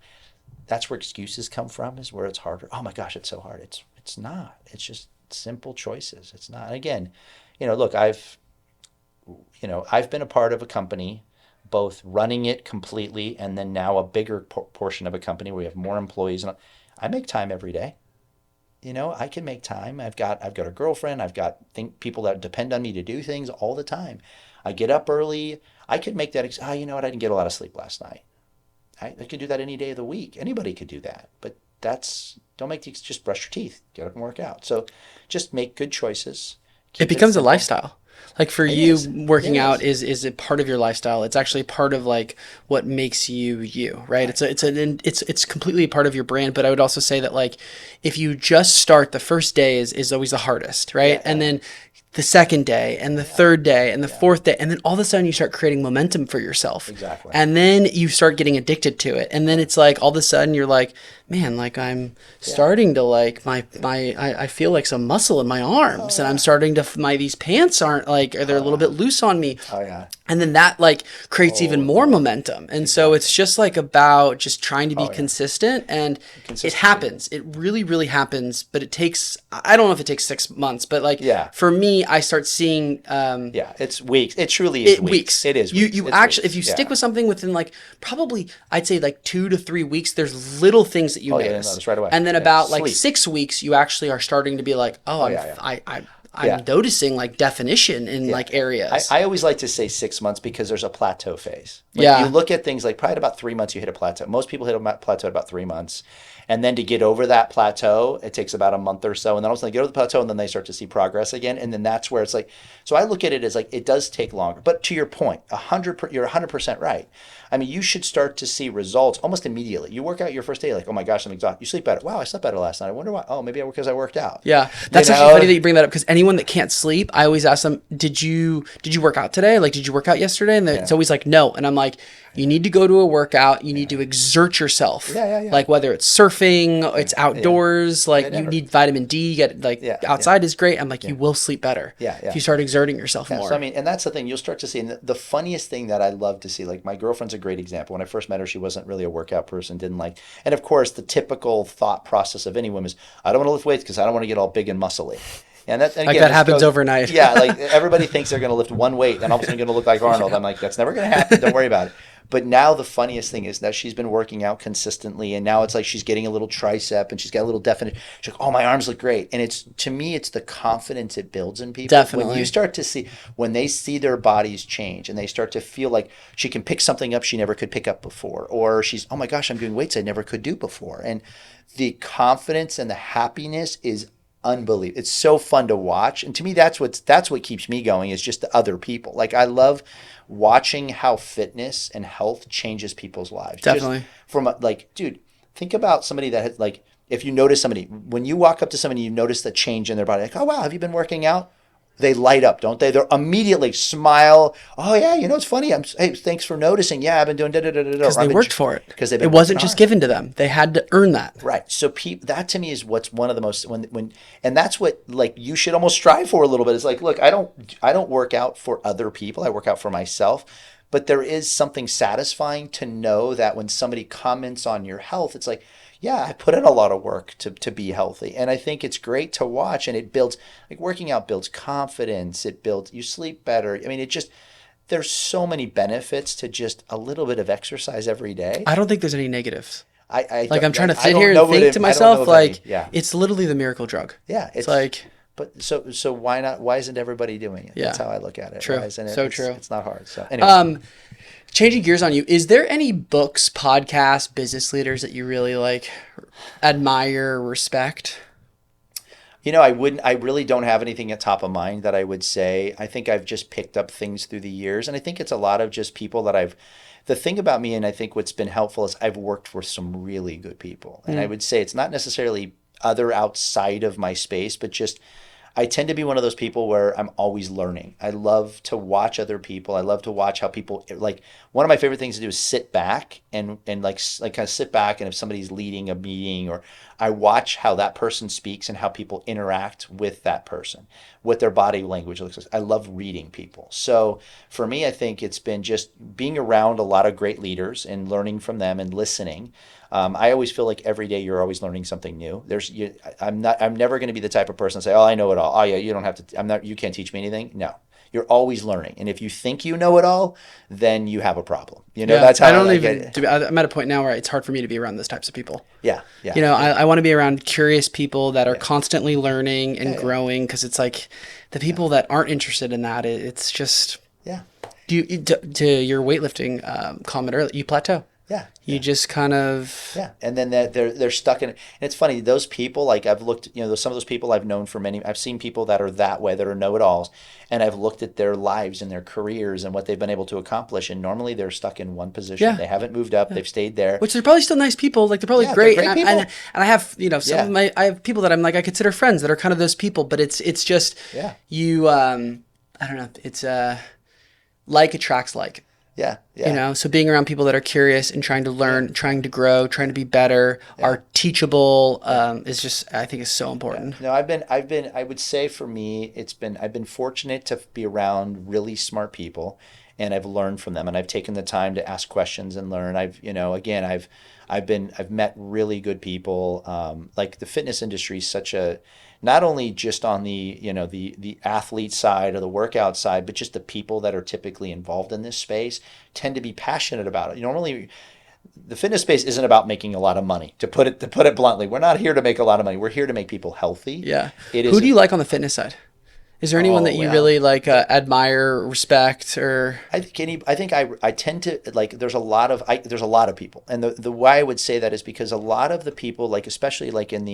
that's where excuses come from, is where it's harder. Oh my gosh, it's so hard. It's not. It's just simple choices. It's not. Again, look, I've been a part of a company, both running it completely, and then now a bigger portion of a company where we have more employees. And I make time every day. I can make time. I've got a girlfriend. I've got people that depend on me to do things all the time. I get up early. I could make that. You know what? I didn't get a lot of sleep last night. I could do that any day of the week. Anybody could do that. But don't make just brush your teeth. Get up and work out. So just make good choices. It becomes a lifestyle. Like, for you, working out is a part of your lifestyle. It's actually part of like what makes you, right? It's completely a part of your brand. But I would also say that, like, if you just start, the first day is always the hardest, right? And then the second day, and the third day, and the fourth day, and then all of a sudden you start creating momentum for yourself. Exactly. And then you start getting addicted to it. And then it's like, all of a sudden you're like, man, like, I'm starting to like I feel like some muscle in my arms, and I'm starting to these pants aren't like, they're a little bit loose on me. Oh yeah. And then that like creates even more momentum. And so it's just like about just trying to be consistent, and it happens. It really, really happens. But it takes, I don't know if it takes 6 months, but like, for me, I start seeing, it's weeks. It truly is weeks. It is weeks. You actually, if you stick with something within like, probably, I'd say like 2 to 3 weeks, there's little things that you notice. Notice right away. And then about like 6 weeks, you actually are starting to be like, I'm noticing like definition in like areas. I always like to say 6 months, because there's a plateau phase. Like, you look at things like, probably at about 3 months you hit a plateau. Most people hit a plateau at about 3 months. And then to get over that plateau, it takes about a month or so. And then all of a sudden they get over the plateau, and then they start to see progress again. And then that's where it's like, so I look at it as like, it does take longer. But to your point, you're 100% right. I mean, you should start to see results almost immediately. You work out your first day, like, oh my gosh, I'm exhausted. You sleep better. Wow, I slept better last night. I wonder why. Oh, maybe because I worked out. Yeah, that's actually funny that you bring that up, because anyone that can't sleep, I always ask them, did you work out today? Like, did you work out yesterday? And it's always like, no. And I'm like, you need to go to a workout. You need to exert yourself. Like, whether it's surfing, it's outdoors. Like, you need vitamin D. Outside is great. I'm like, you will sleep better if you start exerting yourself more. So I mean, and that's the thing. You'll start to see. And the funniest thing that I love to see, like, my girlfriend's a great example. When I first met her, she wasn't really a workout person. Didn't like. And of course, the typical thought process of any woman is, I don't want to lift weights because I don't want to get all big and muscly. And again, like, that happens overnight. Like, everybody thinks they're going to lift one weight and all of a sudden going to look like Arnold. I'm like, that's never going to happen. Don't worry about it. But now the funniest thing is that she's been working out consistently, and now it's like she's getting a little tricep, and she's got a little definition. She's like, oh, my arms look great. And to me, it's the confidence it builds in people. Definitely. When you start to see, when they see their bodies change, and they start to feel like she can pick something up she never could pick up before, or she's, oh my gosh, I'm doing weights I never could do before. And the confidence and the happiness is unbelievable. It's so fun to watch. And to me, that's what keeps me going, is just the other people. Like, I love watching how fitness and health changes people's lives. Definitely. Just from dude, think about somebody that has, like, if you notice somebody, when you walk up to somebody, you notice the change in their body, like, oh wow, have you been working out? They light up, don't they? They're immediately smile. Oh yeah, it's funny. Hey, thanks for noticing. Yeah, I've been doing da da da da. Because they worked for it. Because they've It been wasn't working just hard. given to them. They had to earn that. Right. So that to me is what's one of the most and that's what like you should almost strive for a little bit. It's like, look, I don't work out for other people. I work out for myself. But there is something satisfying to know that when somebody comments on your health, it's like, yeah, I put in a lot of work to be healthy. And I think it's great to watch, and it builds, like working out builds confidence. It builds, you sleep better. I mean, there's so many benefits to just a little bit of exercise every day. I don't think there's any negatives. I Like, I'm trying to I sit don't here know and think to myself, like, yeah. it's literally the miracle drug. Yeah, It's like, but so why not? Why isn't everybody doing it? Yeah. That's how I look at it. True. Why isn't it? So true. It's not hard. So anyway, changing gears on you, is there any books, podcasts, business leaders that you really like, admire, respect? I really don't have anything at top of mind that I would say. I think I've just picked up things through the years, and I think it's a lot of just people that the thing about me, and I think what's been helpful is I've worked with some really good people. And I would say it's not necessarily other outside of my space, but just I tend to be one of those people where I'm always learning. I love to watch other people. I love to watch how people, like, one of my favorite things to do is sit back and like kind of sit back, and if somebody's leading a meeting, or I watch how that person speaks and how people interact with that person, what their body language looks like. I love reading people. So for me, I think it's been just being around a lot of great leaders and learning from them and listening. I always feel like every day you're always learning something new. I'm never going to be the type of person to say, oh, I know it all. Oh yeah, you don't have to, you can't teach me anything. No, you're always learning. And if you think you know it all, then you have a problem. That's how I'm at a point now where it's hard for me to be around those types of people. Yeah. I want to be around curious people that are constantly learning and growing, because it's like the people that aren't interested in that, it's just, to your weightlifting comment earlier, you plateau. Yeah. You just kind of... Yeah. And then they're stuck in it. And it's funny, those people, like I've looked, some of those people I've known for I've seen people that are that way, that are know-it-alls, and I've looked at their lives and their careers and what they've been able to accomplish. And normally they're stuck in one position. Yeah. They haven't moved up. They've stayed there. Which they're probably still nice people. Like, they're probably great. They're great people. And I have, I have people that I'm like, I consider friends that are kind of those people, but it's just, you, I don't know. It's, like attracts like. Yeah, yeah. So being around people that are curious and trying to learn, trying to grow, trying to be better, are teachable, is just, I think, is so important. No, I would say for me, I've been fortunate to be around really smart people, and I've learned from them, and I've taken the time to ask questions and learn. I've met really good people. Like, the fitness industry is such a, not only just on the, the athlete side or the workout side, but just the people that are typically involved in this space tend to be passionate about it. Normally, the fitness space isn't about making a lot of money. To put it bluntly, we're not here to make a lot of money. We're here to make people healthy. Yeah. Who do you like on the fitness side? Is there anyone that you really like, admire, respect, or? I tend to like. There's a lot of people, and the why I would say that is because a lot of the people, like, especially like on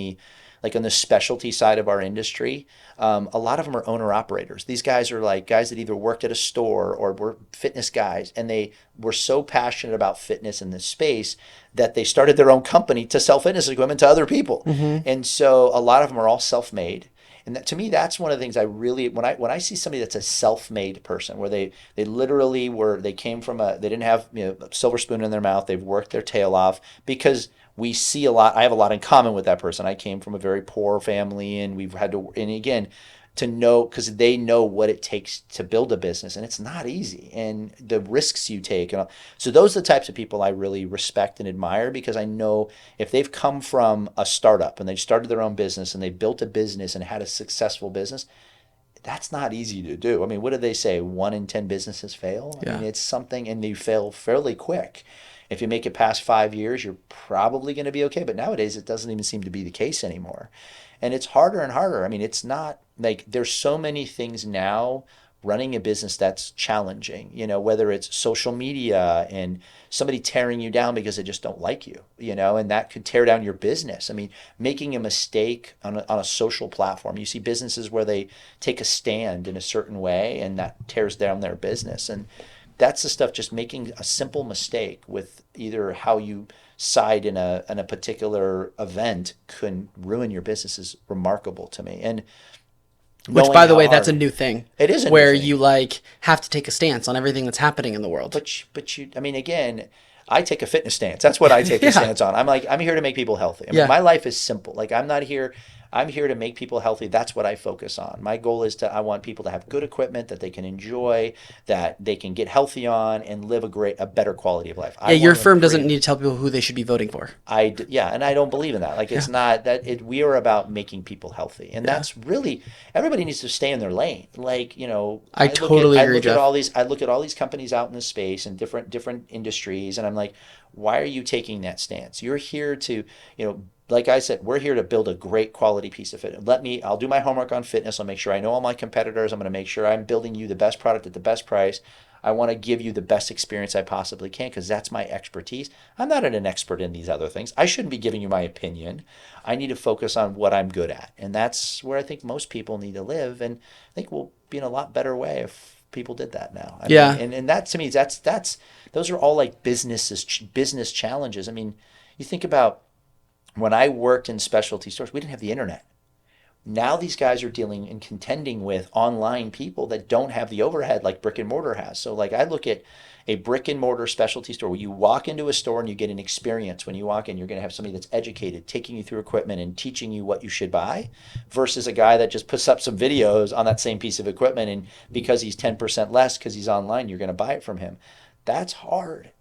the specialty side of our industry, a lot of them are owner operators. These guys are like guys that either worked at a store or were fitness guys, and they were so passionate about fitness in this space that they started their own company to sell fitness equipment to other people. Mm-hmm. And so a lot of them are all self-made. And that, to me, that's one of the things I really, when I see somebody that's a self-made person, where they literally they came from they didn't have a silver spoon in their mouth, they've worked their tail off, because we see a lot. I have a lot in common with that person. I came from a very poor family, and we've had to, and again, to know, because they know what it takes to build a business, and it's not easy, and the risks you take. So those are the types of people I really respect and admire, because I know if they've come from a startup and they've started their own business and they built a business and had a successful business, that's not easy to do. I mean, what do they say? 1 in 10 businesses fail. Yeah. I mean, it's something, and they fail fairly quick. If you make it past 5 years, you're probably going to be okay. But nowadays, it doesn't even seem to be the case anymore. And it's harder and harder. I mean, it's not like there's so many things now running a business that's challenging, whether it's social media and somebody tearing you down because they just don't like you, and that could tear down your business. I mean, making a mistake on a social platform. You see businesses where they take a stand in a certain way, and that tears down their business. And that's the stuff, just making a simple mistake with either how you side in a particular event can ruin your business, is remarkable to me. And Which, knowing by the how way, that's a hard- new thing. It is a new where thing. you like have to take a stance on everything that's happening in the world. But you, I mean, again, I take a fitness stance. That's what I take Yeah. a stance on. I'm like, I'm here to make people healthy. I mean, Yeah. my life is simple. Like, I'm here to make people healthy. That's what I focus on. My goal is I want people to have good equipment that they can enjoy, that they can get healthy on, and live a better quality of life. Yeah, your firm doesn't need to tell people who they should be voting for. And I don't believe in that. Like, it's not that we are about making people healthy. And that's really, everybody needs to stay in their lane. Like, I totally agree, I look Jeff. I look at all these companies out in the space and different industries, and I'm like, why are you taking that stance? You're here to, like I said, we're here to build a great quality piece of fitness. I'll do my homework on fitness. I'll make sure I know all my competitors. I'm going to make sure I'm building you the best product at the best price. I want to give you the best experience I possibly can because that's my expertise. I'm not an expert in these other things. I shouldn't be giving you my opinion. I need to focus on what I'm good at. And that's where I think most people need to live. And I think we'll be in a lot better way if people did that now. I mean, and that to me, those are all like business challenges. I mean, you think about when I worked in specialty stores, we didn't have the internet. Now these guys are dealing and contending with online people that don't have the overhead like brick and mortar has. So like I look at a brick and mortar specialty store where you walk into a store and you get an experience. When you walk in, you're going to have somebody that's educated, taking you through equipment and teaching you what you should buy, versus a guy that just puts up some videos on that same piece of equipment, and because he's 10% less because he's online, you're going to buy it from him. That's hard.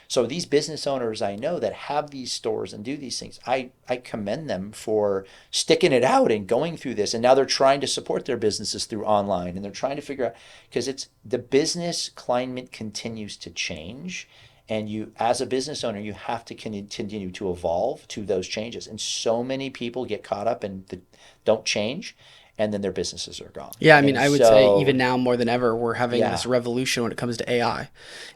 So these business owners I know that have these stores and do these things, I commend them for sticking it out and going through this. And now they're trying to support their businesses through online, and they're trying to figure out, because the business climate continues to change. And you, as a business owner, you have to continue to evolve to those changes. And so many people get caught up and don't change, and then their businesses are gone. Yeah, I mean, I would say even now more than ever, we're having this revolution when it comes to AI.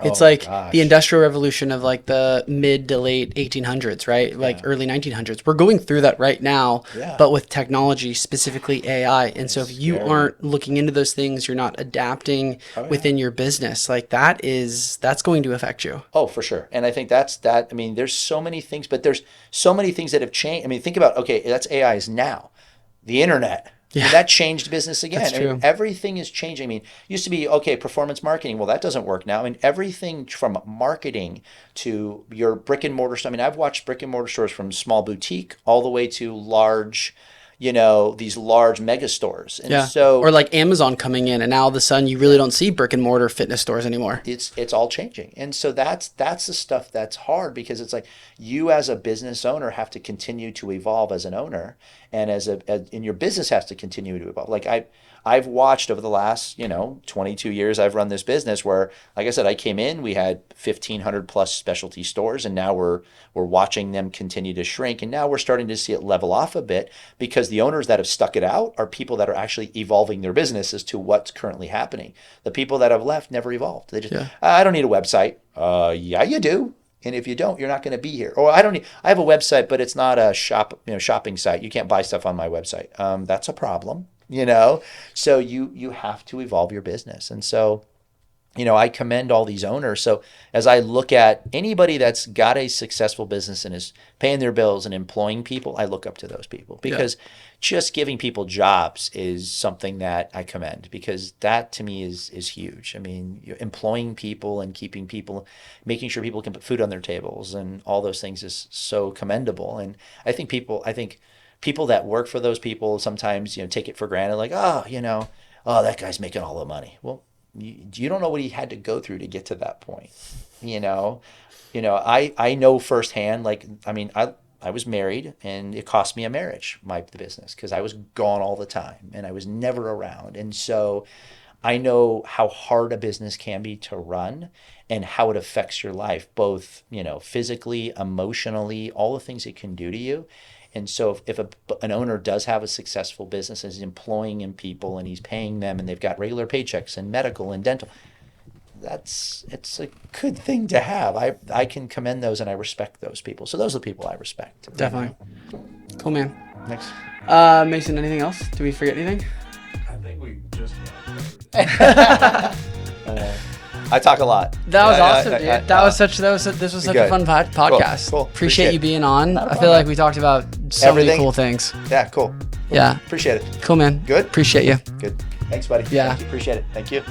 It's like the industrial revolution of like the mid to late 1800s, right? Like early 1900s. We're going through that right now, but with technology, specifically AI. And so if you aren't looking into those things, you're not adapting within your business, like that's going to affect you. Oh, for sure. And I think that's that. I mean, there's so many things, but there's so many things that have changed. I mean, think about, okay, that's AI is now. The internet. Yeah. I mean, that changed business again. That's true. I mean, everything is changing. I mean, used to be, okay, performance marketing. Well, that doesn't work now. I mean, everything from marketing to your brick and mortar store. I mean, I've watched brick and mortar stores from small boutique all the way to large, these large mega stores. And so, or like Amazon coming in, and now all of a sudden you really don't see brick and mortar fitness stores anymore. It's all changing. And so that's the stuff that's hard, because it's like you as a business owner have to continue to evolve as an owner, and and your business has to continue to evolve. Like I've watched over the last, 22 years I've run this business where, like I said, I came in, we had 1,500 plus specialty stores, and now we're watching them continue to shrink. And now we're starting to see it level off a bit, because the owners that have stuck it out are people that are actually evolving their businesses to what's currently happening. The people that have left never evolved. They just, I don't need a website. Yeah, you do. And if you don't, you're not going to be here. Or I have a website, but it's not a shopping site. You can't buy stuff on my website. That's a problem. So you have to evolve your business. And so, I commend all these owners. So as I look at anybody that's got a successful business and is paying their bills and employing people, I look up to those people, because just giving people jobs is something that I commend, because that to me is huge. I mean, you're employing people and keeping people, making sure people can put food on their tables and all those things is so commendable. And I think people that work for those people sometimes, take it for granted, like, oh, that guy's making all the money. Well, you don't know what he had to go through to get to that point. I know firsthand, like, I mean, I was married, and it cost me a marriage, the business, because I was gone all the time and I was never around. And so I know how hard a business can be to run and how it affects your life, both, physically, emotionally, all the things it can do to you. And so if an owner does have a successful business and is employing in people and he's paying them and they've got regular paychecks and medical and dental, it's a good thing to have. I can commend those, and I respect those people. So those are the people I respect. Definitely. Cool, man. Next. Mason, anything else? Did we forget anything? I think we just I talk a lot. That was awesome, dude. This was such a fun podcast. Cool. Appreciate you being on. I feel like we talked about so many cool things. Yeah, cool. Yeah. Appreciate it. Cool, man. Good? Appreciate you. Good. Thanks, buddy. Yeah. Thank you. Appreciate it. Thank you.